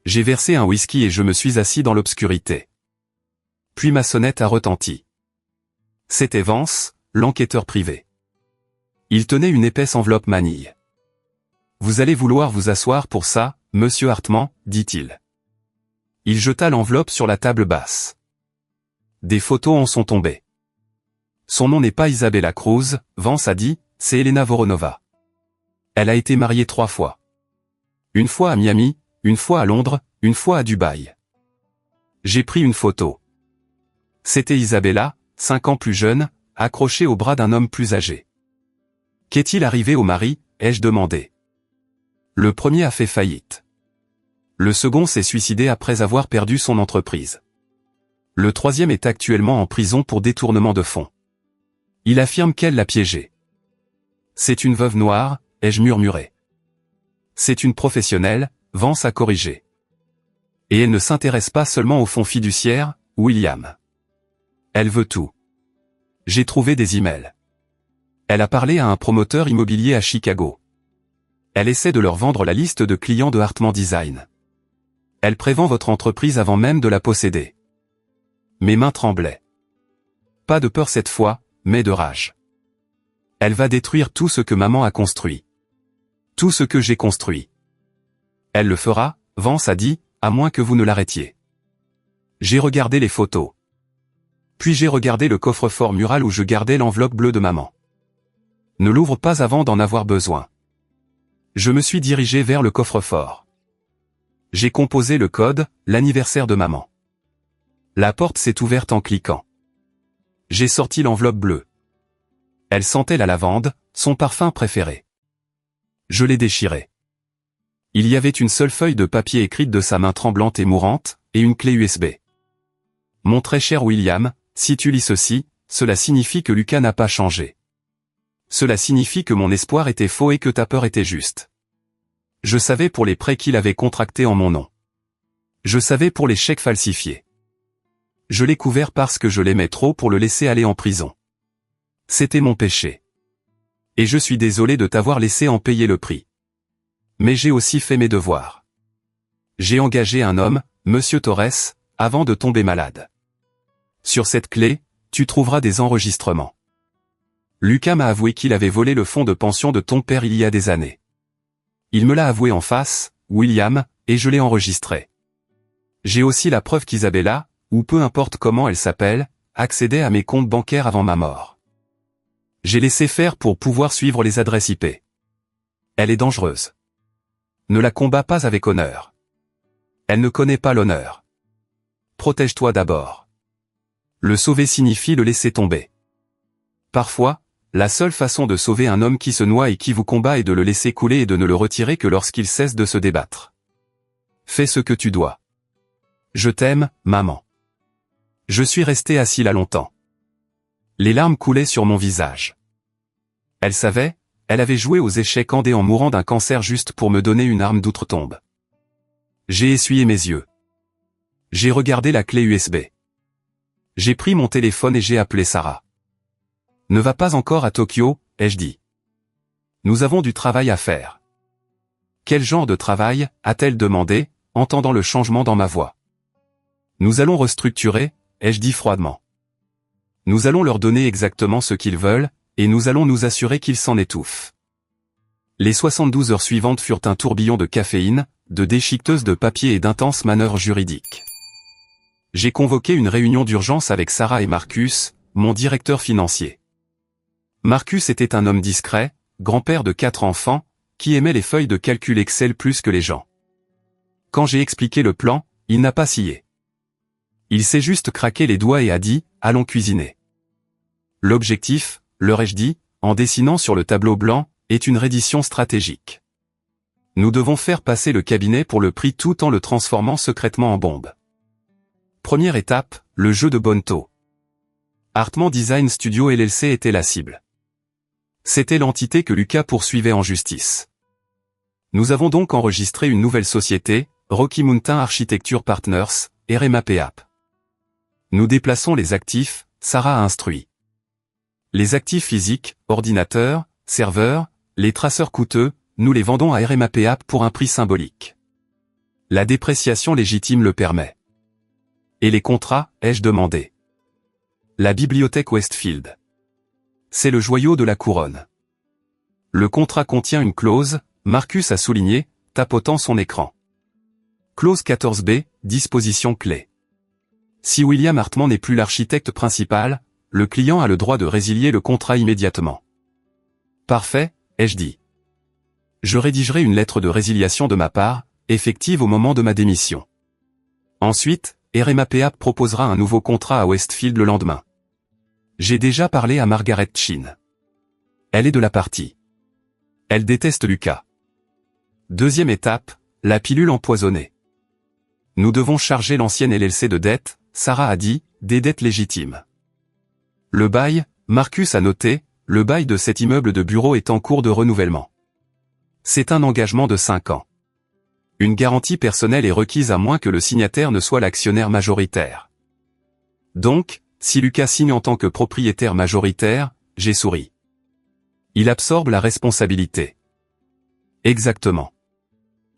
J'ai versé un whisky et je me suis assis dans l'obscurité. Puis ma sonnette a retenti. C'était Vance, l'enquêteur privé. Il tenait une épaisse enveloppe manille. Vous allez vouloir vous asseoir pour ça, monsieur Hartman, dit-il. Il jeta l'enveloppe sur la table basse. Des photos en sont tombées. Son nom n'est pas Isabella Cruz, Vance a dit, c'est Elena Voronova. Elle a été mariée 3 fois. Une fois à Miami, une fois à Londres, une fois à Dubaï. J'ai pris une photo. C'était Isabella, 5 ans plus jeune, accrochée au bras d'un homme plus âgé. Qu'est-il arrivé au mari, ai-je demandé. Le premier a fait faillite. Le second s'est suicidé après avoir perdu son entreprise. Le troisième est actuellement en prison pour détournement de fonds. Il affirme qu'elle l'a piégé. C'est une veuve noire, ai-je murmuré. C'est une professionnelle, Vance a corrigé. Et elle ne s'intéresse pas seulement aux fonds fiduciaires, William. Elle veut tout. J'ai trouvé des emails. Elle a parlé à un promoteur immobilier à Chicago. Elle essaie de leur vendre la liste de clients de Hartman Design. Elle prévend votre entreprise avant même de la posséder. Mes mains tremblaient. Pas de peur cette fois, mais de rage. Elle va détruire tout ce que maman a construit. Tout ce que j'ai construit. Elle le fera, Vance a dit, à moins que vous ne l'arrêtiez. J'ai regardé les photos. Puis j'ai regardé le coffre-fort mural où je gardais l'enveloppe bleue de maman. Ne l'ouvre pas avant d'en avoir besoin. Je me suis dirigé vers le coffre-fort. J'ai composé le code, l'anniversaire de maman. La porte s'est ouverte en cliquant. J'ai sorti l'enveloppe bleue. Elle sentait la lavande, son parfum préféré. Je l'ai déchirée. Il y avait une seule feuille de papier écrite de sa main tremblante et mourante, et une clé USB. Mon très cher William, si tu lis ceci, cela signifie que Lucas n'a pas changé. Cela signifie que mon espoir était faux et que ta peur était juste. Je savais pour les prêts qu'il avait contractés en mon nom. Je savais pour les chèques falsifiés. Je l'ai couvert parce que je l'aimais trop pour le laisser aller en prison. C'était mon péché. Et je suis désolé de t'avoir laissé en payer le prix. Mais j'ai aussi fait mes devoirs. J'ai engagé un homme, Monsieur Torres, avant de tomber malade. Sur cette clé, tu trouveras des enregistrements. Lucas m'a avoué qu'il avait volé le fonds de pension de ton père il y a des années. Il me l'a avoué en face, William, et je l'ai enregistré. J'ai aussi la preuve qu'Isabella, ou peu importe comment elle s'appelle, accédait à mes comptes bancaires avant ma mort. J'ai laissé faire pour pouvoir suivre les adresses IP. Elle est dangereuse. Ne la combats pas avec honneur. Elle ne connaît pas l'honneur. Protège-toi d'abord. Le sauver signifie le laisser tomber. Parfois, la seule façon de sauver un homme qui se noie et qui vous combat est de le laisser couler et de ne le retirer que lorsqu'il cesse de se débattre. Fais ce que tu dois. Je t'aime, maman. Je suis resté assis là longtemps. Les larmes coulaient sur mon visage. Elle savait, elle avait joué aux échecs en mourant d'un cancer juste pour me donner une arme d'outre-tombe. J'ai essuyé mes yeux. J'ai regardé la clé USB. J'ai pris mon téléphone et j'ai appelé Sarah. Ne va pas encore à Tokyo, ai-je dit. Nous avons du travail à faire. Quel genre de travail, a-t-elle demandé, entendant le changement dans ma voix. Nous allons restructurer, ai-je dit froidement. Nous allons leur donner exactement ce qu'ils veulent, et nous allons nous assurer qu'il s'en étouffe. Les 72 heures suivantes furent un tourbillon de caféine, de déchiqueteuses de papier et d'intenses manœuvres juridiques. J'ai convoqué une réunion d'urgence avec Sarah et Marcus, mon directeur financier. Marcus était un homme discret, grand-père de 4 enfants, qui aimait les feuilles de calcul Excel plus que les gens. Quand j'ai expliqué le plan, il n'a pas scié. Il s'est juste craqué les doigts et a dit « Allons cuisiner ». L'objectif, leur ai-je dit, en dessinant sur le tableau blanc, est une reddition stratégique. Nous devons faire passer le cabinet pour le prix tout en le transformant secrètement en bombe. Première étape, le jeu de Bonneto. Hartman Design Studio LLC était la cible. C'était l'entité que Lucas poursuivait en justice. Nous avons donc enregistré une nouvelle société, Rocky Mountain Architecture Partners, RMAPAP. Nous déplaçons les actifs, Sarah a instruit. Les actifs physiques, ordinateurs, serveurs, les traceurs coûteux, nous les vendons à RMAPAP pour un prix symbolique. La dépréciation légitime le permet. Et les contrats, ai-je demandé. La bibliothèque Westfield. C'est le joyau de la couronne. Le contrat contient une clause, Marcus a souligné, tapotant son écran. Clause 14b, disposition clé. Si William Hartman n'est plus l'architecte principal, le client a le droit de résilier le contrat immédiatement. Parfait, ai-je dit. Je rédigerai une lettre de résiliation de ma part, effective au moment de ma démission. Ensuite, RMAPAP proposera un nouveau contrat à Westfield le lendemain. J'ai déjà parlé à Margaret Chin. Elle est de la partie. Elle déteste Lucas. Deuxième étape, la pilule empoisonnée. Nous devons charger l'ancienne LLC de dettes, Sarah a dit, des dettes légitimes. Le bail, Marcus a noté, le bail de cet immeuble de bureau est en cours de renouvellement. C'est un engagement de 5 ans. Une garantie personnelle est requise à moins que le signataire ne soit l'actionnaire majoritaire. Donc, si Lucas signe en tant que propriétaire majoritaire, j'ai souri. Il absorbe la responsabilité. Exactement.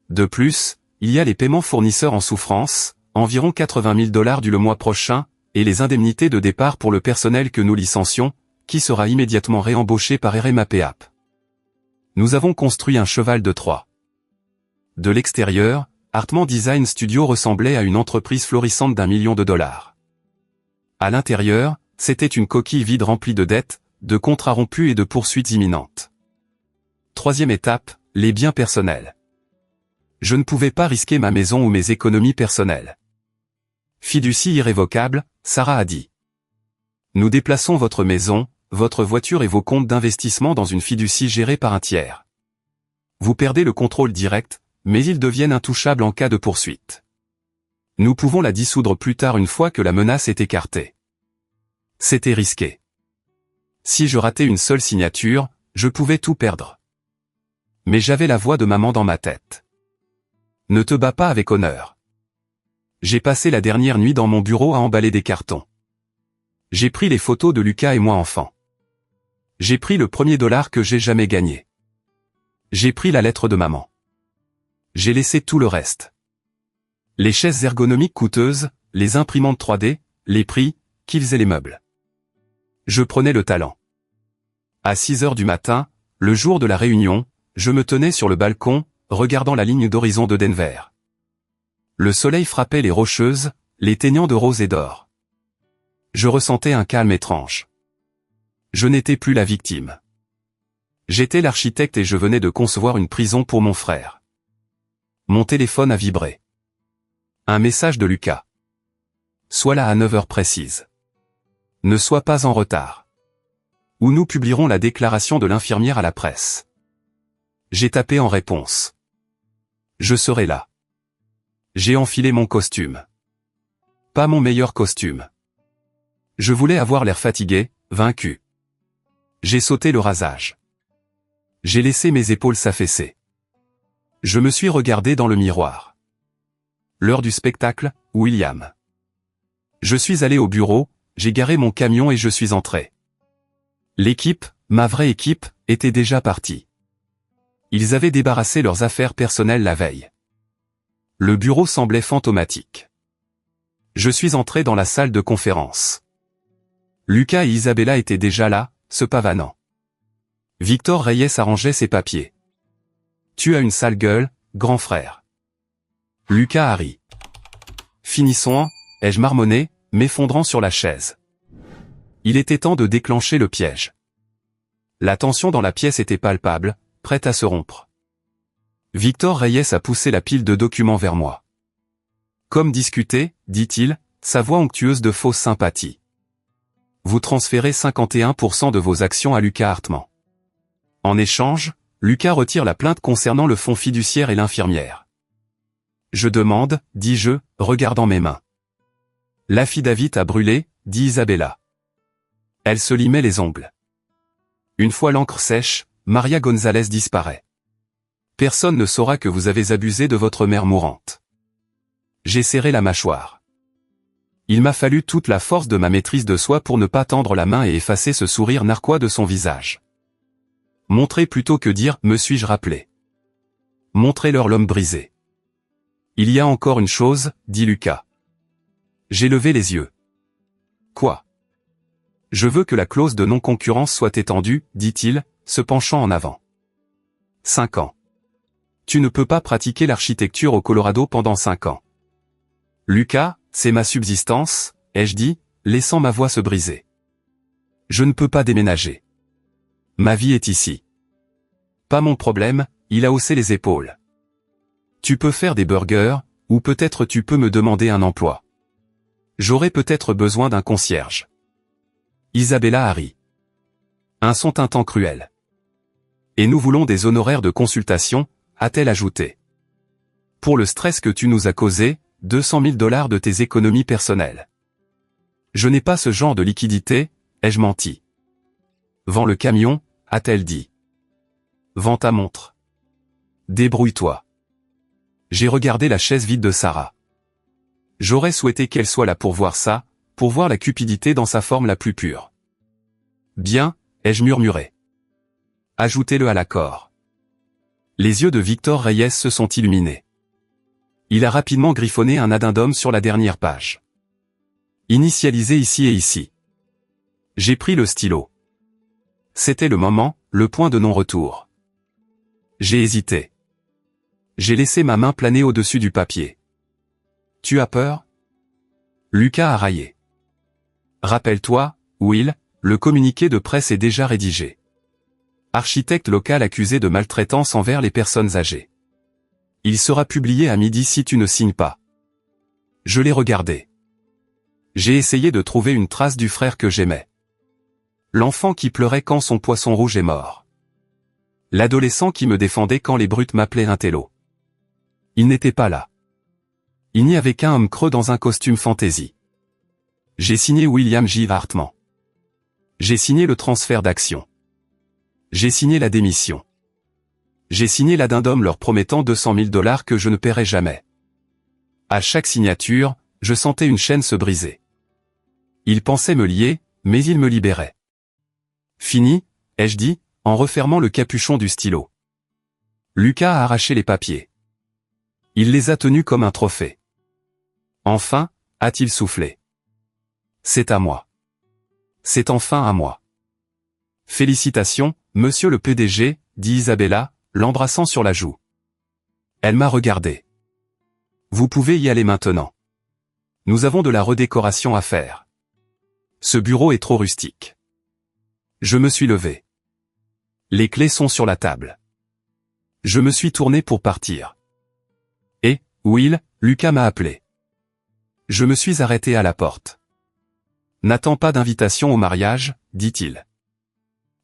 De plus, il y a les paiements fournisseurs en souffrance, environ $80 000 le mois prochain, et les indemnités de départ pour le personnel que nous licencions, qui sera immédiatement réembauché par RMAPAP. Nous avons construit un cheval de Troie. De l'extérieur, Hartman Design Studio ressemblait à une entreprise florissante d'1 million de dollars. À l'intérieur, c'était une coquille vide remplie de dettes, de contrats rompus et de poursuites imminentes. Troisième étape, les biens personnels. Je ne pouvais pas risquer ma maison ou mes économies personnelles. Fiducie irrévocable, Sarah a dit. Nous déplaçons votre maison, votre voiture et vos comptes d'investissement dans une fiducie gérée par un tiers. Vous perdez le contrôle direct, mais ils deviennent intouchables en cas de poursuite. Nous pouvons la dissoudre plus tard une fois que la menace est écartée. C'était risqué. Si je ratais une seule signature, je pouvais tout perdre. Mais j'avais la voix de maman dans ma tête. Ne te bats pas avec honneur. J'ai passé la dernière nuit dans mon bureau à emballer des cartons. J'ai pris les photos de Lucas et moi enfant. J'ai pris le premier dollar que j'ai jamais gagné. J'ai pris la lettre de maman. J'ai laissé tout le reste. Les chaises ergonomiques coûteuses, les imprimantes 3D, les prix, qu'ils et les meubles. Je prenais le talent. À 6 heures du matin, le jour de la réunion, je me tenais sur le balcon, regardant la ligne d'horizon de Denver. Le soleil frappait les rocheuses, les teignant de rose et d'or. Je ressentais un calme étrange. Je n'étais plus la victime. J'étais l'architecte et je venais de concevoir une prison pour mon frère. Mon téléphone a vibré. Un message de Lucas. Sois là à 9 heures précises. Ne sois pas en retard. Ou nous publierons la déclaration de l'infirmière à la presse. J'ai tapé en réponse. Je serai là. J'ai enfilé mon costume. Pas mon meilleur costume. Je voulais avoir l'air fatigué, vaincu. J'ai sauté le rasage. J'ai laissé mes épaules s'affaisser. Je me suis regardé dans le miroir. L'heure du spectacle, William. Je suis allé au bureau, j'ai garé mon camion et je suis entré. L'équipe, ma vraie équipe, était déjà partie. Ils avaient débarrassé leurs affaires personnelles la veille. Le bureau semblait fantomatique. Je suis entré dans la salle de conférence. Lucas et Isabella étaient déjà là, se pavanant. Victor Reyes arrangeait ses papiers. Tu as une sale gueule, grand frère. Lucas a ri. Finissons, ai-je marmonné, m'effondrant sur la chaise. Il était temps de déclencher le piège. La tension dans la pièce était palpable, prête à se rompre. Victor Reyes a poussé la pile de documents vers moi. Comme discuté, dit-il, sa voix onctueuse de fausse sympathie. Vous transférez 51% de vos actions à Lucas Hartmann. En échange, Lucas retire la plainte concernant le fonds fiduciaire et l'infirmière. Je demande, dis-je, regardant mes mains. L'affidavit a brûlé, dit Isabella. Elle se limait les ongles. Une fois l'encre sèche, Maria Gonzalez disparaît. Personne ne saura que vous avez abusé de votre mère mourante. J'ai serré la mâchoire. Il m'a fallu toute la force de ma maîtrise de soi pour ne pas tendre la main et effacer ce sourire narquois de son visage. Montrer plutôt que dire « me suis-je rappelé ». Montrez-leur l'homme brisé. Il y a encore une chose, dit Lucas. J'ai levé les yeux. Quoi ? Je veux que la clause de non-concurrence soit étendue, dit-il, se penchant en avant. 5 ans. Tu ne peux pas pratiquer l'architecture au Colorado pendant 5 ans. Lucas, c'est ma subsistance, ai-je dit, laissant ma voix se briser. Je ne peux pas déménager. Ma vie est ici. Pas mon problème, il a haussé les épaules. Tu peux faire des burgers, ou peut-être tu peux me demander un emploi. J'aurai peut-être besoin d'un concierge. Isabella a ri. Un son tintant cruel. Et nous voulons des honoraires de consultation, a-t-elle ajouté. Pour le stress que tu nous as causé, 200 000 $ de tes économies personnelles. Je n'ai pas ce genre de liquidité, ai-je menti. Vends le camion, a-t-elle dit. Vends ta montre. Débrouille-toi. J'ai regardé la chaise vide de Sarah. J'aurais souhaité qu'elle soit là pour voir ça, pour voir la cupidité dans sa forme la plus pure. Bien, ai-je murmuré. Ajoutez-le à l'accord. Les yeux de Victor Reyes se sont illuminés. Il a rapidement griffonné un addendum sur la dernière page. Initialisé ici et ici. J'ai pris le stylo. C'était le moment, le point de non-retour. J'ai hésité. J'ai laissé ma main planer au-dessus du papier. Tu as peur ? Lucas a raillé. Rappelle-toi, Will, le communiqué de presse est déjà rédigé. Architecte local accusé de maltraitance envers les personnes âgées. Il sera publié à midi si tu ne signes pas. Je l'ai regardé. J'ai essayé de trouver une trace du frère que j'aimais. L'enfant qui pleurait quand son poisson rouge est mort. L'adolescent qui me défendait quand les brutes m'appelaient un télo. Il n'était pas là. Il n'y avait qu'un homme creux dans un costume fantaisie. J'ai signé William J. Hartmann. J'ai signé le transfert d'actions. J'ai signé la démission. J'ai signé l'addendum leur promettant 200 000 $ que je ne paierai jamais. À chaque signature, je sentais une chaîne se briser. Ils pensaient me lier, mais ils me libéraient. Fini, ai-je dit, en refermant le capuchon du stylo. Lucas a arraché les papiers. Il les a tenus comme un trophée. Enfin, a-t-il soufflé. C'est à moi. C'est enfin à moi. Félicitations, monsieur le PDG, dit Isabella, l'embrassant sur la joue. Elle m'a regardé. Vous pouvez y aller maintenant. Nous avons de la redécoration à faire. Ce bureau est trop rustique. Je me suis levé. Les clés sont sur la table. Je me suis tourné pour partir. Et, Will, Lucas m'a appelé. Je me suis arrêté à la porte. N'attends pas d'invitation au mariage, dit-il.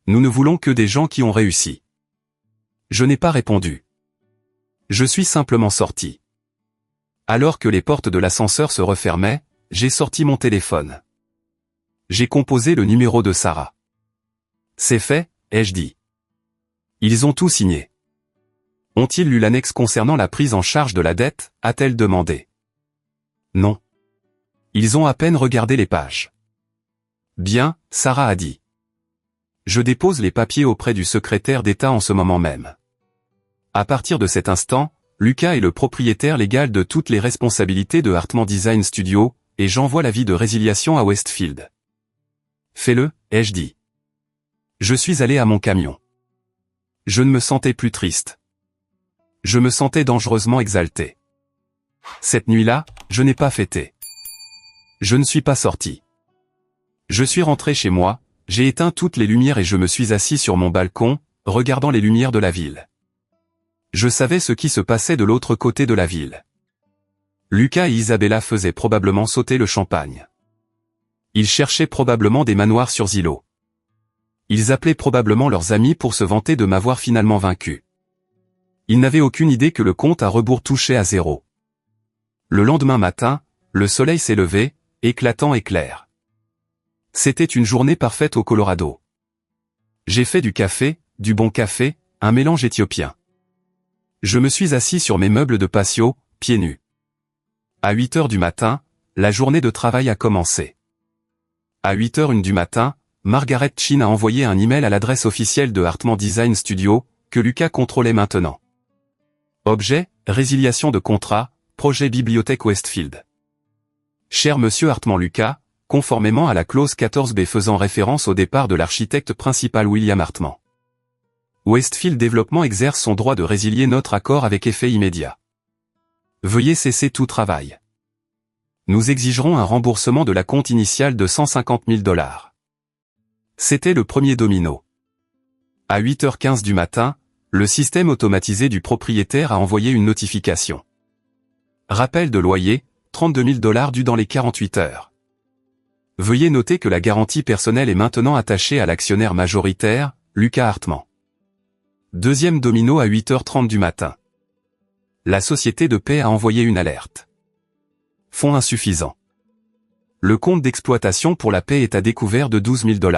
Nous ne voulons que des gens qui ont réussi. Je n'ai pas répondu. Je suis simplement sorti. Alors que les portes de l'ascenseur se refermaient, j'ai sorti mon téléphone. J'ai composé le numéro de Sarah. C'est fait, ai-je dit. Ils ont tout signé. Ont-ils lu l'annexe concernant la prise en charge de la dette, a-t-elle demandé. Non. Ils ont à peine regardé les pages. Bien, Sarah a dit. Je dépose les papiers auprès du secrétaire d'État en ce moment même. À partir de cet instant, Lucas est le propriétaire légal de toutes les responsabilités de Hartmann Design Studio, et j'envoie l'avis de résiliation à Westfield. Fais-le, ai-je dit. Je suis allé à mon camion. Je ne me sentais plus triste. Je me sentais dangereusement exalté. Cette nuit-là, je n'ai pas fêté. Je ne suis pas sorti. Je suis rentré chez moi, j'ai éteint toutes les lumières et je me suis assis sur mon balcon, regardant les lumières de la ville. Je savais ce qui se passait de l'autre côté de la ville. Lucas et Isabella faisaient probablement sauter le champagne. Ils cherchaient probablement des manoirs sur Zillow. Ils appelaient probablement leurs amis pour se vanter de m'avoir finalement vaincu. Ils n'avaient aucune idée que le compte à rebours touchait à zéro. Le lendemain matin, le soleil s'est levé, éclatant et clair. C'était une journée parfaite au Colorado. J'ai fait du café, du bon café, un mélange éthiopien. Je me suis assis sur mes meubles de patio, pieds nus. À 8h du matin, la journée de travail a commencé. À 8h01 du matin, Margaret Chin a envoyé un email à l'adresse officielle de Hartman Design Studio, que Lucas contrôlait maintenant. Objet, résiliation de contrat, projet bibliothèque Westfield. Cher Monsieur Hartman Lucas, conformément à la clause 14b faisant référence au départ de l'architecte principal William Hartman. Westfield Développement exerce son droit de résilier notre accord avec effet immédiat. Veuillez cesser tout travail. Nous exigerons un remboursement de la compte initiale de $150 000. C'était le premier domino. À 8h15 du matin, le système automatisé du propriétaire a envoyé une notification. Rappel de loyer, $32 000 dû dans les 48 heures. Veuillez noter que la garantie personnelle est maintenant attachée à l'actionnaire majoritaire, Lucas Hartman. Deuxième domino à 8h30 du matin. La société de paie a envoyé une alerte. Fonds insuffisants. Le compte d'exploitation pour la paie est à découvert de $12 000.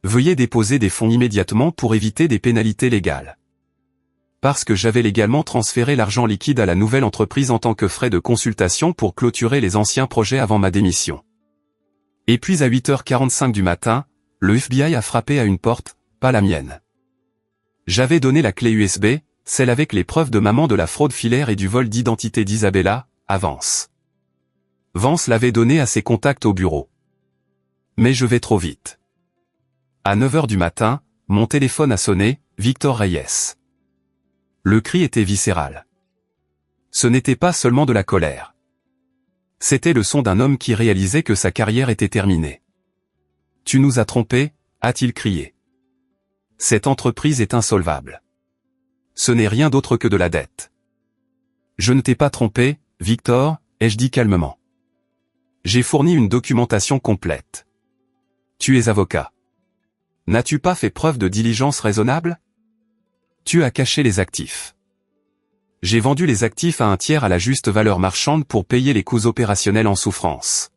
Veuillez déposer des fonds immédiatement pour éviter des pénalités légales. Parce que j'avais légalement transféré l'argent liquide à la nouvelle entreprise en tant que frais de consultation pour clôturer les anciens projets avant ma démission. Et puis à 8h45 du matin, le FBI a frappé à une porte, pas la mienne. J'avais donné la clé USB, celle avec les preuves de maman de la fraude filaire et du vol d'identité d'Isabella, à Vance. Vance l'avait donnée à ses contacts au bureau. Mais je vais trop vite. À 9h du matin, mon téléphone a sonné, Victor Reyes. Le cri était viscéral. Ce n'était pas seulement de la colère. C'était le son d'un homme qui réalisait que sa carrière était terminée. « Tu nous as trompés » a-t-il crié. « Cette entreprise est insolvable. Ce n'est rien d'autre que de la dette. »« Je ne t'ai pas trompé, Victor » ai-je dit calmement. « J'ai fourni une documentation complète. Tu es avocat. N'as-tu pas fait preuve de diligence raisonnable ? Tu as caché les actifs. J'ai vendu les actifs à un tiers à la juste valeur marchande pour payer les coûts opérationnels en souffrance.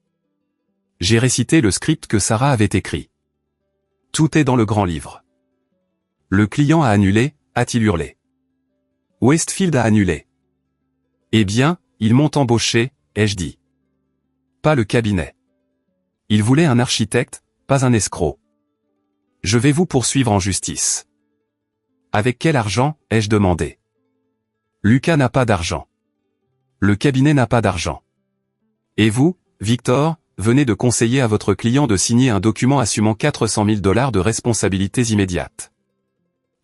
J'ai récité le script que Sarah avait écrit. Tout est dans le grand livre. Le client a annulé, a-t-il hurlé. Westfield a annulé. Eh bien, ils m'ont embauché, ai-je dit. Pas le cabinet. Ils voulaient un architecte, pas un escroc. Je vais vous poursuivre en justice. Avec quel argent, ai-je demandé. Lucas n'a pas d'argent. Le cabinet n'a pas d'argent. Et vous, Victor, venez de conseiller à votre client de signer un document assumant $400 000 de responsabilités immédiates.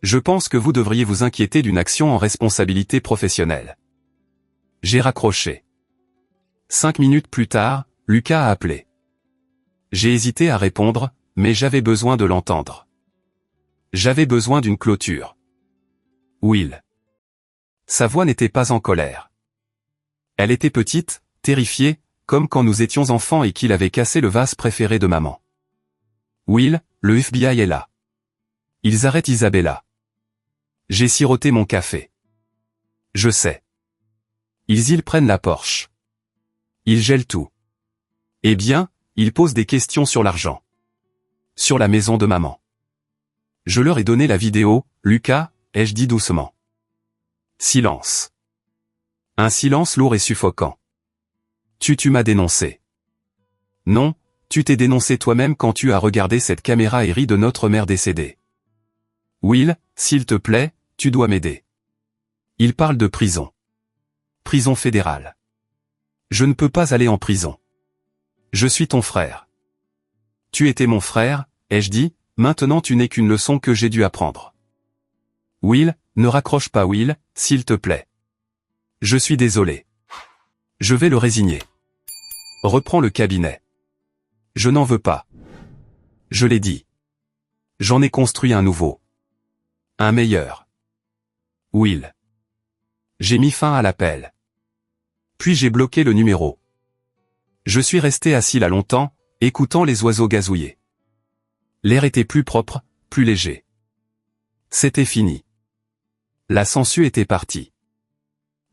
Je pense que vous devriez vous inquiéter d'une action en responsabilité professionnelle. J'ai raccroché. 5 minutes plus tard, Lucas a appelé. J'ai hésité à répondre, mais j'avais besoin de l'entendre. J'avais besoin d'une clôture. Will. Sa voix n'était pas en colère. Elle était petite, terrifiée, comme quand nous étions enfants et qu'il avait cassé le vase préféré de maman. Will, le FBI est là. Ils arrêtent Isabella. J'ai siroté mon café. Je sais. Ils prennent la Porsche. Ils gèlent tout. Eh bien, ils posent des questions sur l'argent. Sur la maison de maman. Je leur ai donné la vidéo, Lucas, ai-je dit doucement. Silence. Un silence lourd et suffocant. Tu m'as dénoncé. Non, tu t'es dénoncé toi-même quand tu as regardé cette caméra et ri de notre mère décédée. Will, s'il te plaît, tu dois m'aider. Il parle de prison. Prison fédérale. Je ne peux pas aller en prison. Je suis ton frère. Tu étais mon frère, ai-je dit, maintenant tu n'es qu'une leçon que j'ai dû apprendre. Will, ne raccroche pas Will, s'il te plaît. Je suis désolé. Je vais le résigner. Reprends le cabinet. Je n'en veux pas. Je l'ai dit. J'en ai construit un nouveau. Un meilleur. Will. J'ai mis fin à l'appel. Puis j'ai bloqué le numéro. Je suis resté assis là longtemps, écoutant les oiseaux gazouiller. L'air était plus propre, plus léger. C'était fini. La sangsue était partie.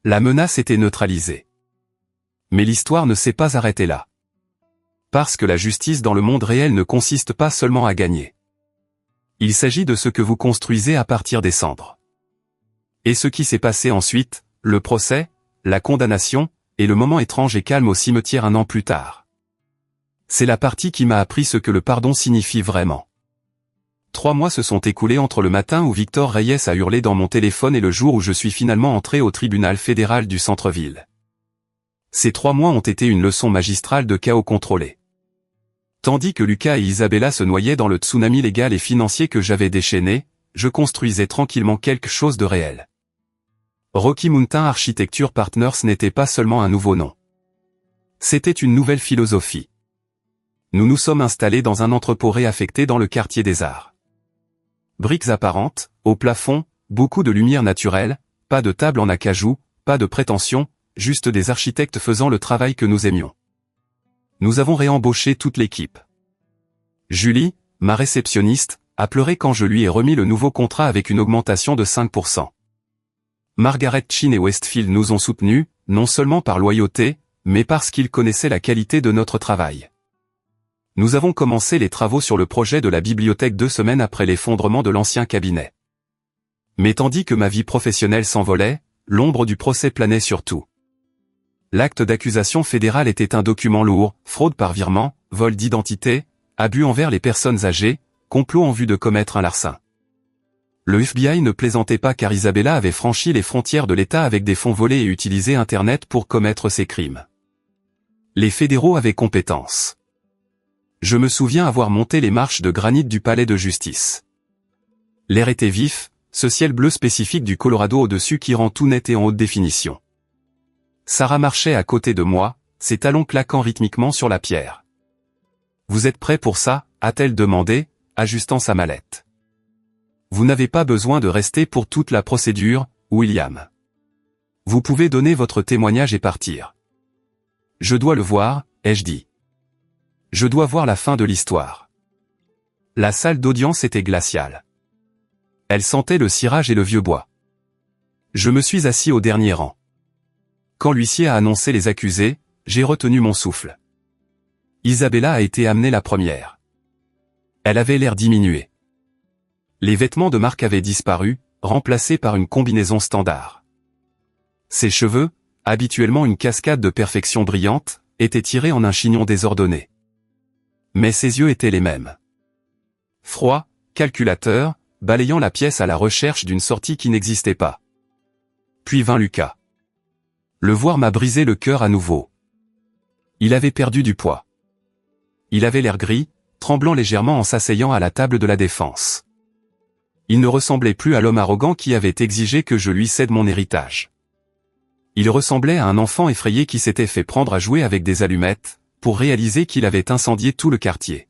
La menace était neutralisée. Mais l'histoire ne s'est pas arrêtée là. Parce que la justice dans le monde réel ne consiste pas seulement à gagner. Il s'agit de ce que vous construisez à partir des cendres. Et ce qui s'est passé ensuite, le procès, la condamnation, et le moment étrange et calme au cimetière un an plus tard. C'est la partie qui m'a appris ce que le pardon signifie vraiment. 3 mois se sont écoulés entre le matin où Victor Reyes a hurlé dans mon téléphone et le jour où je suis finalement entré au tribunal fédéral du centre-ville. Ces 3 mois ont été une leçon magistrale de chaos contrôlé. Tandis que Lucas et Isabella se noyaient dans le tsunami légal et financier que j'avais déchaîné, je construisais tranquillement quelque chose de réel. Rocky Mountain Architecture Partners n'était pas seulement un nouveau nom. C'était une nouvelle philosophie. Nous nous sommes installés dans un entrepôt réaffecté dans le quartier des Arts. Briques apparentes, au plafond, beaucoup de lumière naturelle, pas de table en acajou, pas de prétention, juste des architectes faisant le travail que nous aimions. Nous avons réembauché toute l'équipe. Julie, ma réceptionniste, a pleuré quand je lui ai remis le nouveau contrat avec une augmentation de 5%. Margaret Chin et Westfield nous ont soutenus, non seulement par loyauté, mais parce qu'ils connaissaient la qualité de notre travail. Nous avons commencé les travaux sur le projet de la bibliothèque 2 semaines après l'effondrement de l'ancien cabinet. Mais tandis que ma vie professionnelle s'envolait, l'ombre du procès planait sur tout. L'acte d'accusation fédérale était un document lourd, fraude par virement, vol d'identité, abus envers les personnes âgées, complot en vue de commettre un larcin. Le FBI ne plaisantait pas car Isabella avait franchi les frontières de l'État avec des fonds volés et utilisé Internet pour commettre ses crimes. Les fédéraux avaient compétence. Je me souviens avoir monté les marches de granit du palais de justice. L'air était vif, ce ciel bleu spécifique du Colorado au-dessus qui rend tout net et en haute définition. Sarah marchait à côté de moi, ses talons claquant rythmiquement sur la pierre. « Vous êtes prêt pour ça ?» a-t-elle demandé, ajustant sa mallette. « Vous n'avez pas besoin de rester pour toute la procédure, William. Vous pouvez donner votre témoignage et partir. »« Je dois le voir, » ai-je dit. « Je dois voir la fin de l'histoire. » La salle d'audience était glaciale. Elle sentait le cirage et le vieux bois. Je me suis assis au dernier rang. Quand l'huissier a annoncé les accusés, j'ai retenu mon souffle. Isabella a été amenée la première. Elle avait l'air diminuée. Les vêtements de marque avaient disparu, remplacés par une combinaison standard. Ses cheveux, habituellement une cascade de perfection brillante, étaient tirés en un chignon désordonné. Mais ses yeux étaient les mêmes. Froid, calculateur, balayant la pièce à la recherche d'une sortie qui n'existait pas. Puis vint Lucas. Le voir m'a brisé le cœur à nouveau. Il avait perdu du poids. Il avait l'air gris, tremblant légèrement en s'asseyant à la table de la défense. Il ne ressemblait plus à l'homme arrogant qui avait exigé que je lui cède mon héritage. Il ressemblait à un enfant effrayé qui s'était fait prendre à jouer avec des allumettes, pour réaliser qu'il avait incendié tout le quartier.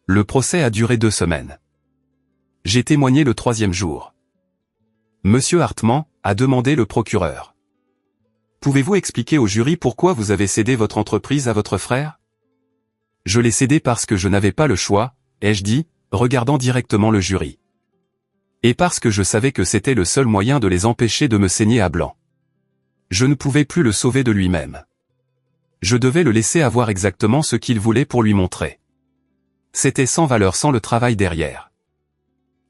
Le procès a duré 2 semaines. J'ai témoigné le 3e jour. Monsieur Hartman, a demandé le procureur. Pouvez-vous expliquer au jury pourquoi vous avez cédé votre entreprise à votre frère? Je l'ai cédé parce que je n'avais pas le choix, ai-je dit, regardant directement le jury. Et parce que je savais que c'était le seul moyen de les empêcher de me saigner à blanc. Je ne pouvais plus le sauver de lui-même. Je devais le laisser avoir exactement ce qu'il voulait pour lui montrer. C'était sans valeur sans le travail derrière.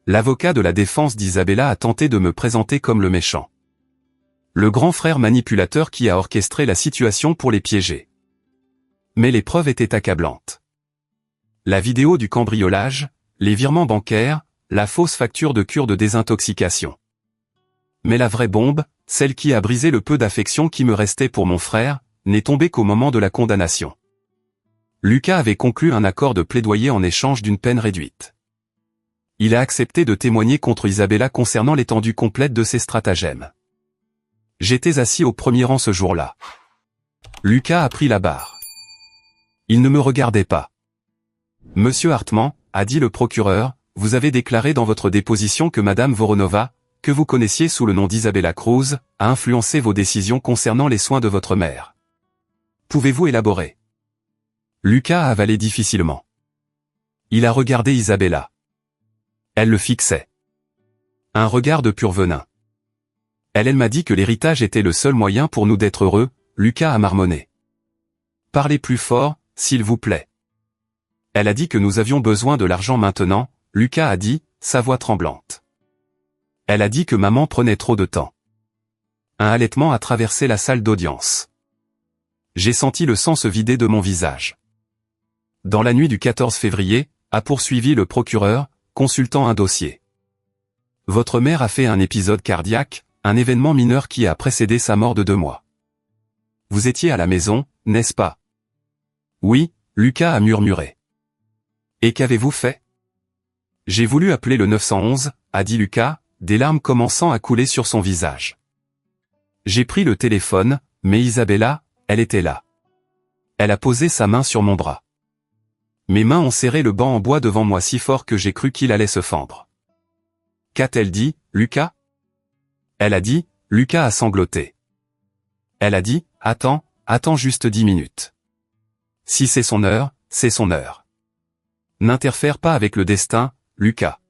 L'avocat de la défense d'Isabella a tenté de me présenter comme le méchant. Le grand frère manipulateur qui a orchestré la situation pour les piéger. Mais les preuves étaient accablantes. La vidéo du cambriolage, les virements bancaires, la fausse facture de cure de désintoxication. Mais la vraie bombe, celle qui a brisé le peu d'affection qui me restait pour mon frère, n'est tombée qu'au moment de la condamnation. Lucas avait conclu un accord de plaidoyer en échange d'une peine réduite. il a accepté de témoigner contre Isabella concernant l'étendue complète de ses stratagèmes. J'étais assis au premier rang ce jour-là. Lucas a pris la barre. Il ne me regardait pas. Monsieur Hartmann, a dit le procureur, vous avez déclaré dans votre déposition que Madame Voronova, que vous connaissiez sous le nom d'Isabella Cruz, a influencé vos décisions concernant les soins de votre mère. Pouvez-vous élaborer? Lucas a avalé difficilement. Il a regardé Isabella. Elle le fixait. Un regard de pur venin. Elle m'a dit que l'héritage était le seul moyen pour nous d'être heureux, Lucas a marmonné. Parlez plus fort, s'il vous plaît. Elle a dit que nous avions besoin de l'argent maintenant, Lucas a dit, sa voix tremblante. Elle a dit que maman prenait trop de temps. Un halètement a traversé la salle d'audience. J'ai senti le sang se vider de mon visage. Dans la nuit du 14 février, a poursuivi le procureur, consultant un dossier. Votre mère a fait un épisode cardiaque, un événement mineur qui a précédé sa mort de 2 mois. Vous étiez à la maison, n'est-ce pas? Oui, Lucas a murmuré. Et qu'avez-vous fait? J'ai voulu appeler le 911, a dit Lucas, des larmes commençant à couler sur son visage. J'ai pris le téléphone, mais Isabella, elle était là. Elle a posé sa main sur mon bras. Mes mains ont serré le banc en bois devant moi si fort que j'ai cru qu'il allait se fendre. Qu'a-t-elle dit, Lucas? Elle a dit, Lucas a sangloté. Elle a dit, attends juste 10 minutes. Si c'est son heure, c'est son heure. N'interfère pas avec le destin, Lucas.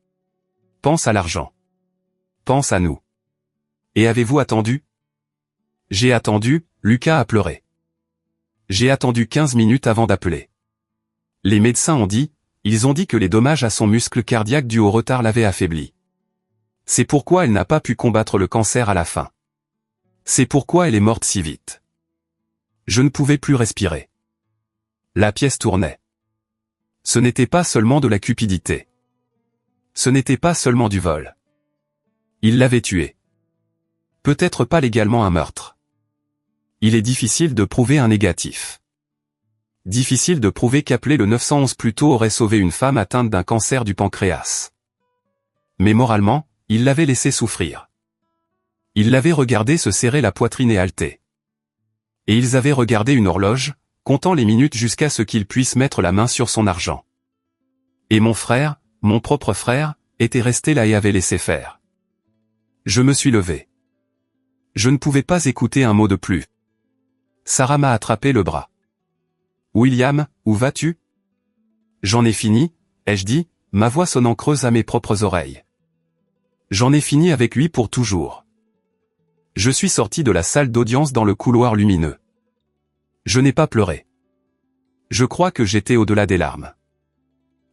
Pense à l'argent. Pense à nous. Et avez-vous attendu? J'ai attendu, Lucas a pleuré. J'ai attendu 15 minutes avant d'appeler. Les médecins ont dit, ils ont dit que les dommages à son muscle cardiaque dus au retard l'avaient affaibli. C'est pourquoi elle n'a pas pu combattre le cancer à la fin. C'est pourquoi elle est morte si vite. Je ne pouvais plus respirer. La pièce tournait. Ce n'était pas seulement de la cupidité. Ce n'était pas seulement du vol. Il l'avait tuée. Peut-être pas légalement un meurtre. Il est difficile de prouver un négatif. Difficile de prouver qu'appeler le 911 plus tôt aurait sauvé une femme atteinte d'un cancer du pancréas. Mais moralement, il l'avait laissé souffrir. Il l'avait regardé se serrer la poitrine et halter. Et ils avaient regardé une horloge, comptant les minutes jusqu'à ce qu'il puisse mettre la main sur son argent. Et mon frère, mon propre frère, était resté là et avait laissé faire. Je me suis levé. Je ne pouvais pas écouter un mot de plus. Sarah m'a attrapé le bras. William, où vas-tu? J'en ai fini, ai-je dit, ma voix sonnant creuse à mes propres oreilles. J'en ai fini avec lui pour toujours. Je suis sorti de la salle d'audience dans le couloir lumineux. Je n'ai pas pleuré. Je crois que j'étais au-delà des larmes.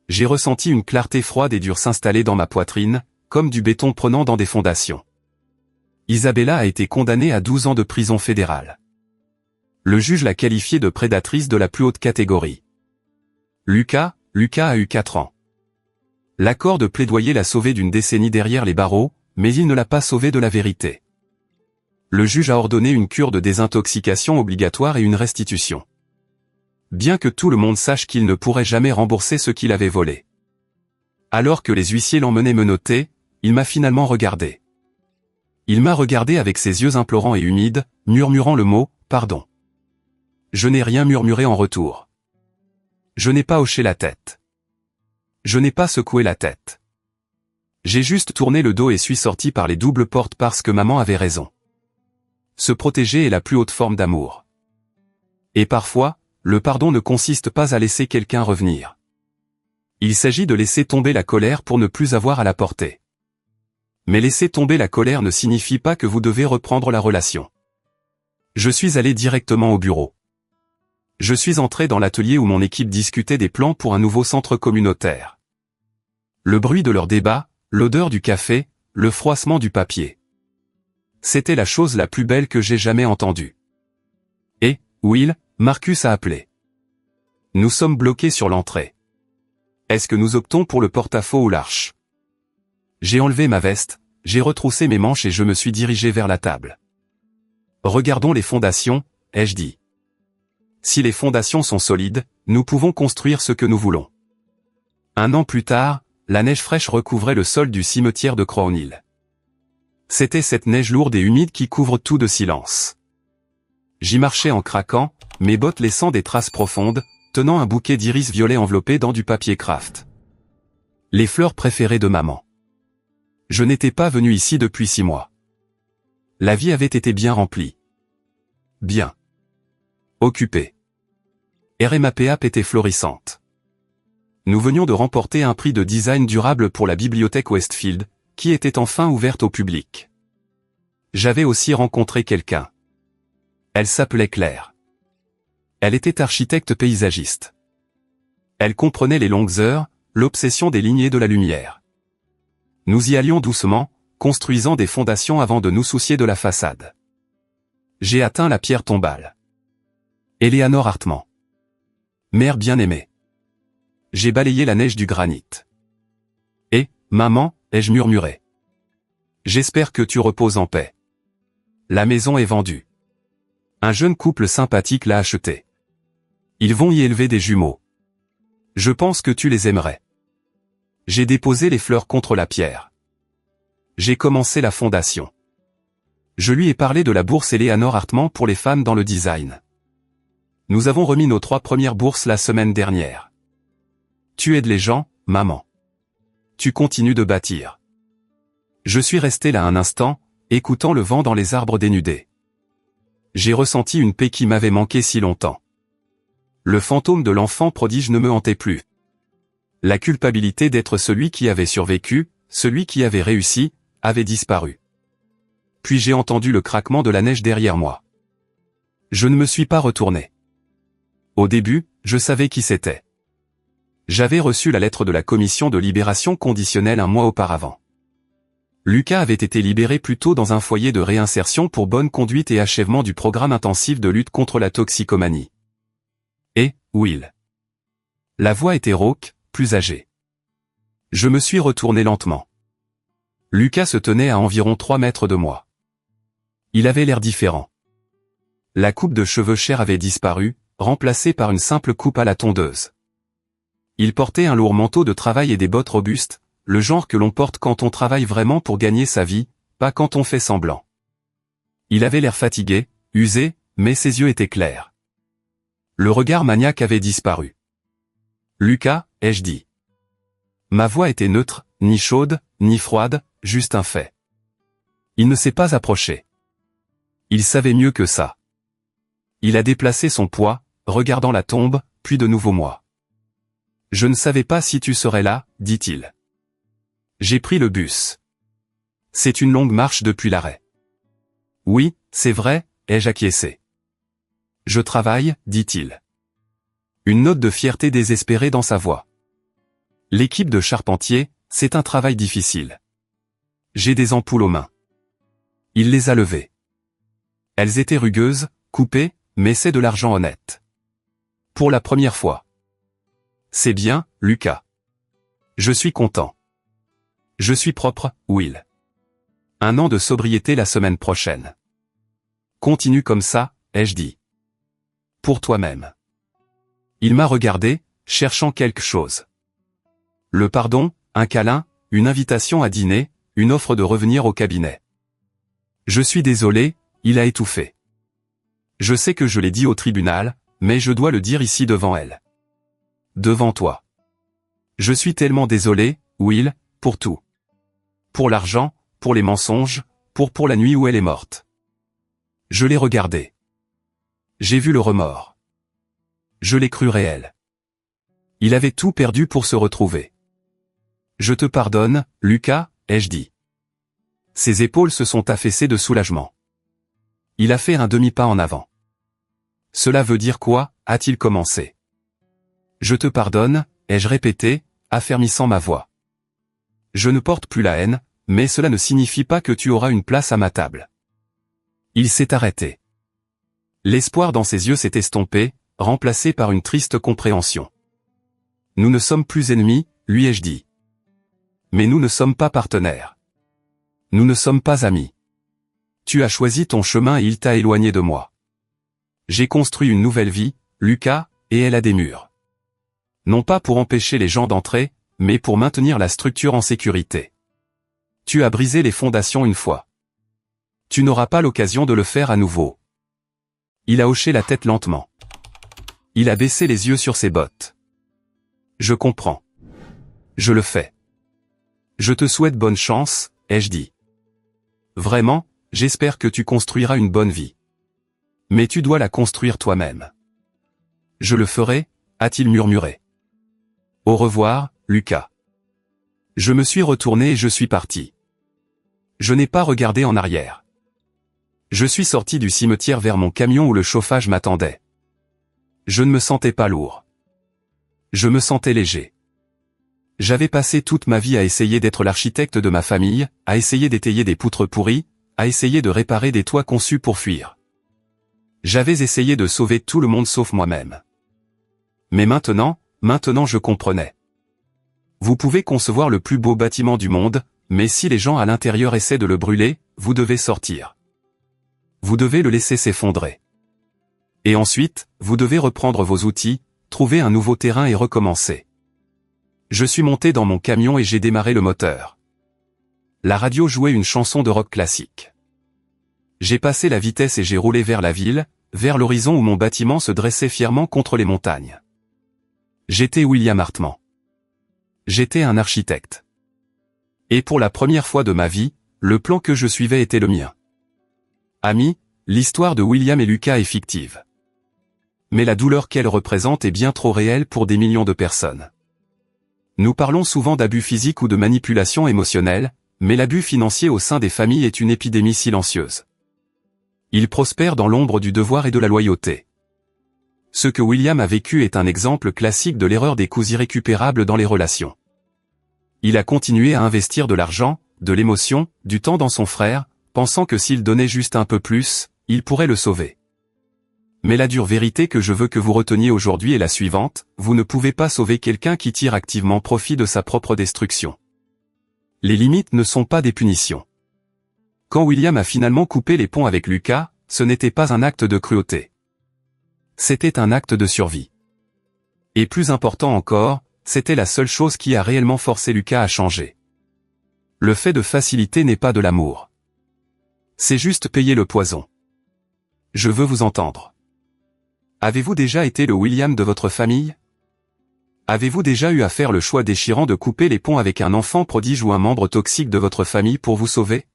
J'ai ressenti une clarté froide et dure s'installer dans ma poitrine, comme du béton prenant dans des fondations. Isabella a été condamnée à 12 ans de prison fédérale. Le juge l'a qualifiée de prédatrice de la plus haute catégorie. Lucas a eu 4 ans. L'accord de plaidoyer l'a sauvé d'une décennie derrière les barreaux, mais il ne l'a pas sauvé de la vérité. Le juge a ordonné une cure de désintoxication obligatoire et une restitution. Bien que tout le monde sache qu'il ne pourrait jamais rembourser ce qu'il avait volé. Alors que les huissiers l'emmenaient menotté, il m'a finalement regardé. Il m'a regardé avec ses yeux implorants et humides, murmurant le mot « pardon ». Je n'ai rien murmuré en retour. Je n'ai pas hoché la tête. Je n'ai pas secoué la tête. J'ai juste tourné le dos et suis sorti par les doubles portes parce que maman avait raison. Se protéger est la plus haute forme d'amour. Et parfois, le pardon ne consiste pas à laisser quelqu'un revenir. Il s'agit de laisser tomber la colère pour ne plus avoir à la porter. Mais laisser tomber la colère ne signifie pas que vous devez reprendre la relation. Je suis allé directement au bureau. Je suis entré dans l'atelier où mon équipe discutait des plans pour un nouveau centre communautaire. Le bruit de leur débat, l'odeur du café, le froissement du papier. C'était la chose la plus belle que j'ai jamais entendue. Et, Will, Marcus a appelé. Nous sommes bloqués sur l'entrée. Est-ce que nous optons pour le porte-à-faux ou l'arche? J'ai enlevé ma veste, j'ai retroussé mes manches et je me suis dirigé vers la table. Regardons les fondations, ai-je dit. Si les fondations sont solides, nous pouvons construire ce que nous voulons. 1 an plus tard, la neige fraîche recouvrait le sol du cimetière de Crownhill. C'était cette neige lourde et humide qui couvre tout de silence. J'y marchais en craquant, mes bottes laissant des traces profondes, tenant un bouquet d'iris violet enveloppé dans du papier craft. Les fleurs préférées de maman. Je n'étais pas venu ici depuis 6 mois. La vie avait été bien remplie. Bien occupée. RMAPAP était florissante. Nous venions de remporter un prix de design durable pour la bibliothèque Westfield, qui était enfin ouverte au public. J'avais aussi rencontré quelqu'un. Elle s'appelait Claire. Elle était architecte paysagiste. Elle comprenait les longues heures, l'obsession des lignées de la lumière. Nous y allions doucement, construisant des fondations avant de nous soucier de la façade. J'ai atteint la pierre tombale. Eleanor Hartmann. Mère bien-aimée. J'ai balayé la neige du granit. Et, maman, ai-je murmuré. J'espère que tu reposes en paix. La maison est vendue. Un jeune couple sympathique l'a achetée. Ils vont y élever des jumeaux. Je pense que tu les aimerais. J'ai déposé les fleurs contre la pierre. J'ai commencé la fondation. Je lui ai parlé de la bourse Eleanor Hartmann pour les femmes dans le design. Nous avons remis nos 3 premières bourses la semaine dernière. Tu aides les gens, maman. Tu continues de bâtir. Je suis resté là un instant, écoutant le vent dans les arbres dénudés. J'ai ressenti une paix qui m'avait manqué si longtemps. Le fantôme de l'enfant prodige ne me hantait plus. La culpabilité d'être celui qui avait survécu, celui qui avait réussi, avait disparu. Puis j'ai entendu le craquement de la neige derrière moi. Je ne me suis pas retourné. Au début, je savais qui c'était. J'avais reçu la lettre de la commission de libération conditionnelle un mois auparavant. Lucas avait été libéré plus tôt dans un foyer de réinsertion pour bonne conduite et achèvement du programme intensif de lutte contre la toxicomanie. Et, Will. La voix était rauque, plus âgée. Je me suis retourné lentement. Lucas se tenait à environ 3 mètres de moi. Il avait l'air différent. La coupe de cheveux chers avait disparu, remplacée par une simple coupe à la tondeuse. Il portait un lourd manteau de travail et des bottes robustes, le genre que l'on porte quand on travaille vraiment pour gagner sa vie, pas quand on fait semblant. Il avait l'air fatigué, usé, mais ses yeux étaient clairs. Le regard maniaque avait disparu. Lucas, ai-je dit. Ma voix était neutre, ni chaude, ni froide, juste un fait. Il ne s'est pas approché. Il savait mieux que ça. Il a déplacé son poids, regardant la tombe, puis de nouveau moi. Je ne savais pas si tu serais là, dit-il. J'ai pris le bus. C'est une longue marche depuis l'arrêt. Oui, c'est vrai, ai-je acquiescé. Je travaille, dit-il. Une note de fierté désespérée dans sa voix. L'équipe de charpentiers, c'est un travail difficile. J'ai des ampoules aux mains. Il les a levées. Elles étaient rugueuses, coupées, mais c'est de l'argent honnête. Pour la première fois. C'est bien, Lucas. Je suis content. Je suis propre, Will. 1 an de sobriété la semaine prochaine. Continue comme ça, ai-je dit. Pour toi-même. Il m'a regardé, cherchant quelque chose. Le pardon, un câlin, une invitation à dîner, une offre de revenir au cabinet. Je suis désolé, il a étouffé. Je sais que je l'ai dit au tribunal, mais je dois le dire ici devant elle. Devant toi. Je suis tellement désolé, Will, pour tout. Pour l'argent, pour les mensonges, pour la nuit où elle est morte. Je l'ai regardé. J'ai vu le remords. Je l'ai cru réel. Il avait tout perdu pour se retrouver. Je te pardonne, Lucas, ai-je dit. Ses épaules se sont affaissées de soulagement. Il a fait un demi-pas en avant. Cela veut dire quoi, a-t-il commencé. Je te pardonne, ai-je répété, affermissant ma voix. Je ne porte plus la haine, mais cela ne signifie pas que tu auras une place à ma table. Il s'est arrêté. L'espoir dans ses yeux s'est estompé, remplacé par une triste compréhension. Nous ne sommes plus ennemis, lui ai-je dit. Mais nous ne sommes pas partenaires. Nous ne sommes pas amis. Tu as choisi ton chemin et il t'a éloigné de moi. J'ai construit une nouvelle vie, Lucas, et elle a des murs. Non pas pour empêcher les gens d'entrer, mais pour maintenir la structure en sécurité. Tu as brisé les fondations une fois. Tu n'auras pas l'occasion de le faire à nouveau. Il a hoché la tête lentement. Il a baissé les yeux sur ses bottes. Je comprends. Je le fais. Je te souhaite bonne chance, ai-je dit. Vraiment, j'espère que tu construiras une bonne vie. Mais tu dois la construire toi-même. Je le ferai, a-t-il murmuré. Au revoir, Lucas. Je me suis retourné et je suis parti. Je n'ai pas regardé en arrière. Je suis sorti du cimetière vers mon camion où le chauffage m'attendait. Je ne me sentais pas lourd. Je me sentais léger. J'avais passé toute ma vie à essayer d'être l'architecte de ma famille, à essayer d'étayer des poutres pourries, à essayer de réparer des toits conçus pour fuir. J'avais essayé de sauver tout le monde sauf moi-même. Mais maintenant je comprenais. Vous pouvez concevoir le plus beau bâtiment du monde, mais si les gens à l'intérieur essaient de le brûler, vous devez sortir. Vous devez le laisser s'effondrer. Et ensuite, vous devez reprendre vos outils, trouver un nouveau terrain et recommencer. Je suis monté dans mon camion et j'ai démarré le moteur. La radio jouait une chanson de rock classique. J'ai passé la vitesse et j'ai roulé vers la ville, vers l'horizon où mon bâtiment se dressait fièrement contre les montagnes. J'étais William Hartman. J'étais un architecte. Et pour la première fois de ma vie, le plan que je suivais était le mien. Amis, l'histoire de William et Lucas est fictive. Mais la douleur qu'elle représente est bien trop réelle pour des millions de personnes. Nous parlons souvent d'abus physiques ou de manipulation émotionnelle, mais l'abus financier au sein des familles est une épidémie silencieuse. Il prospère dans l'ombre du devoir et de la loyauté. Ce que William a vécu est un exemple classique de l'erreur des coûts irrécupérables dans les relations. Il a continué à investir de l'argent, de l'émotion, du temps dans son frère, pensant que s'il donnait juste un peu plus, il pourrait le sauver. Mais la dure vérité que je veux que vous reteniez aujourd'hui est la suivante, vous ne pouvez pas sauver quelqu'un qui tire activement profit de sa propre destruction. Les limites ne sont pas des punitions. Quand William a finalement coupé les ponts avec Lucas, ce n'était pas un acte de cruauté. C'était un acte de survie. Et plus important encore, c'était la seule chose qui a réellement forcé Lucas à changer. Le fait de faciliter n'est pas de l'amour. C'est juste payer le poison. Je veux vous entendre. Avez-vous déjà été le William de votre famille? Avez-vous déjà eu à faire le choix déchirant de couper les ponts avec un enfant prodige ou un membre toxique de votre famille pour vous sauver?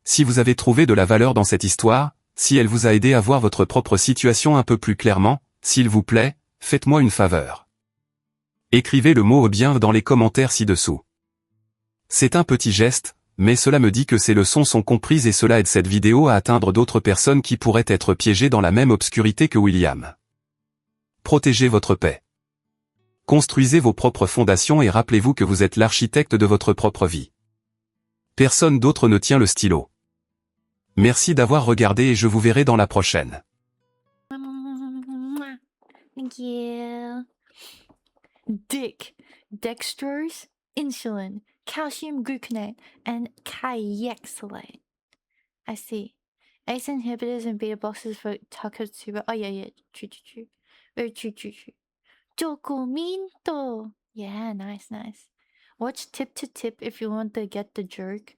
Si vous avez trouvé de la valeur dans cette histoire, si elle vous a aidé à voir votre propre situation un peu plus clairement, s'il vous plaît, faites-moi une faveur. Écrivez le mot bien dans les commentaires ci-dessous. C'est un petit geste, mais cela me dit que ces leçons sont comprises et cela aide cette vidéo à atteindre d'autres personnes qui pourraient être piégées dans la même obscurité que William. Protégez votre paix. Construisez vos propres fondations et rappelez-vous que vous êtes l'architecte de votre propre vie. Personne d'autre ne tient le stylo. Merci d'avoir regardé et je vous verrai dans la prochaine. Thank you. Dick, dextrose, insulin, calcium gluconate, and kayexalate. I see. ACE inhibitors and beta blockers for Takotsuba. Oh yeah. True. Very true. Chocominto. Yeah, nice. Watch Tip to Tip if you want to get the jerk.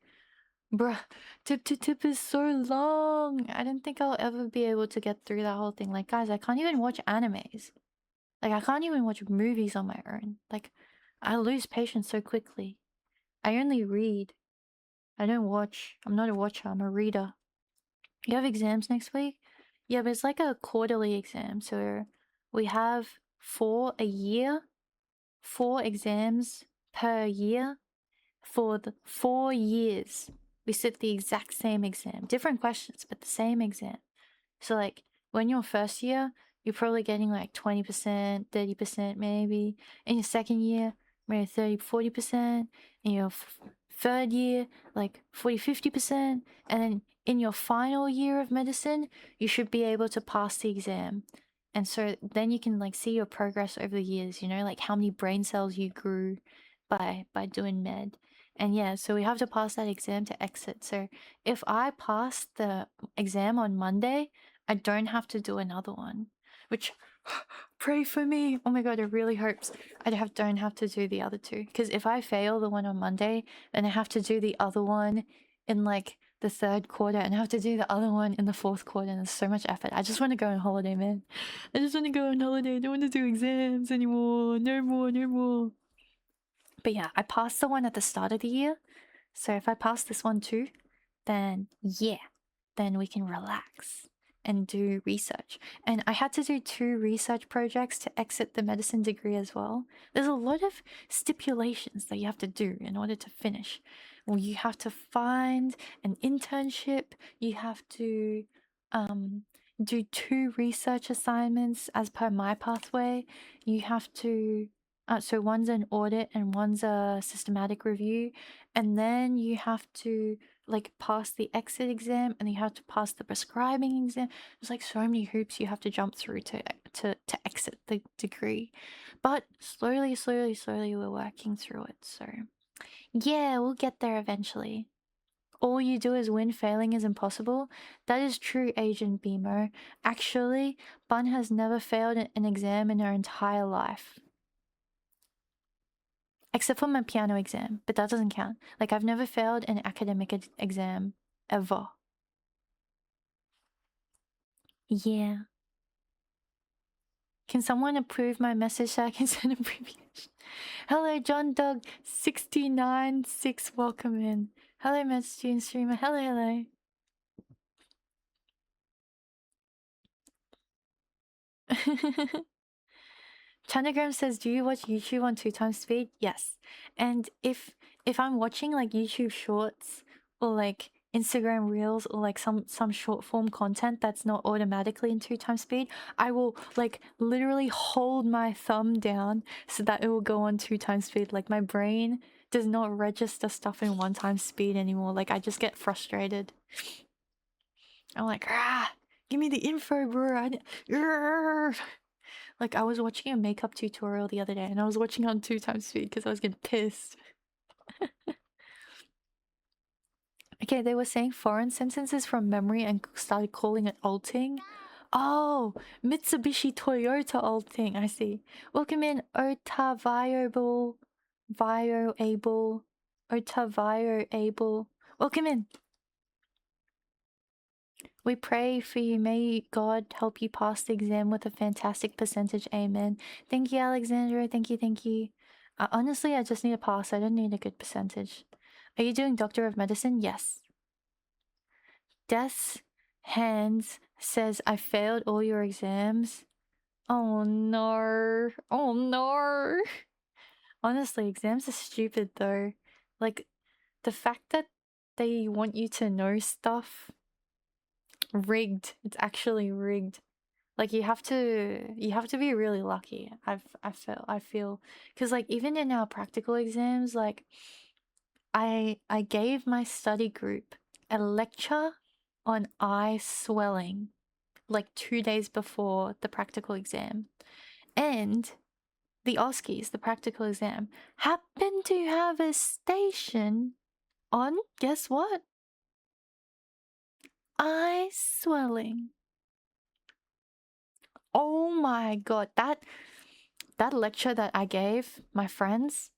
Bruh, Tip to Tip is so long. I didn't think I'll ever be able to get through that whole thing. Like, guys, I can't even watch animes. Like, I can't even watch movies on my own. Like, I lose patience so quickly. I only read. I don't watch. I'm not a watcher, I'm a reader. You have exams next week? Yeah, but it's like a quarterly exam. So we have 4 a year. 4 exams per year for the 4 years. We sit the exact same exam. Different questions, but the same exam. So like when you're first year, you're probably getting like 20%, 30% maybe. In your second year, maybe 30, 40%. In your third year, like 40, 50%. And then in your final year of medicine, you should be able to pass the exam. And so then you can like see your progress over the years, you know, like how many brain cells you grew by doing med. And yeah, so we have to pass that exam to exit. So if I pass the exam on Monday, I don't have to do another one. which pray for me. Oh my god, it really hurts. Don't have to do the other two, because if I fail the one on Monday, then I have to do the other one in like the third quarter, and I have to do the other one in the fourth quarter, and it's so much effort. I just want to go on holiday, man. I just want to go on holiday. I don't want to do exams anymore. No more, no more. But yeah, I passed the one at the start of the year, so if I pass this one too, then yeah, then we can relax and do research. And I had to do 2 research projects to exit the medicine degree as well. There's a lot of stipulations that you have to do in order to finish. Well, you have to find an internship, you have to do 2 research assignments as per my pathway. You have to so one's an audit and one's a systematic review, and then you have to like pass the exit exam, and you have to pass the prescribing exam. There's like so many hoops you have to jump through to exit the degree. But slowly, we're working through it. So yeah, we'll get there eventually. All you do is win, failing is impossible. That is true, Agent Beamer. Actually, Bun has never failed an exam in her entire life. Except for my piano exam, but that doesn't count. Like, I've never failed an academic exam ever. Yeah. Can someone approve my message so I can send abbreviation? Hello, John Doug 696. Welcome in. Hello, Med Student Streamer. Hello, hello. Chanagram says, do you watch YouTube on 2 times speed? Yes. And if I'm watching like YouTube shorts or like Instagram reels or like some short form content that's not automatically in 2 times speed, I will like literally hold my thumb down so that it will go on 2 times speed. Like my brain does not register stuff in 1 time speed anymore. Like I just get frustrated. I'm like, give me the info, bro. Like, I was watching a makeup tutorial the other day, and I was watching on 2 times speed because I was getting pissed. Okay, they were saying foreign sentences from memory and started calling it alting. Oh, Mitsubishi Toyota alting. I see. Welcome in, Ota Viable. Welcome in. We pray for you. May God help you pass the exam with a fantastic percentage. Amen. Thank you, Alexandra. Thank you. Honestly, I just need a pass. I don't need a good percentage. Are you doing Doctor of Medicine? Yes. Death's Hands says, I failed all your exams. Oh no. Oh no. Honestly, exams are stupid though. Like, the fact that they want you to know stuff. Rigged. It's actually rigged. Like you have to be really lucky. I feel because like even in our practical exams, like I gave my study group a lecture on eye swelling like 2 days before the practical exam, and the OSCEs, the practical exam, happened to have a station on, guess what? Eye swelling. Oh my god, that lecture that I gave my friends,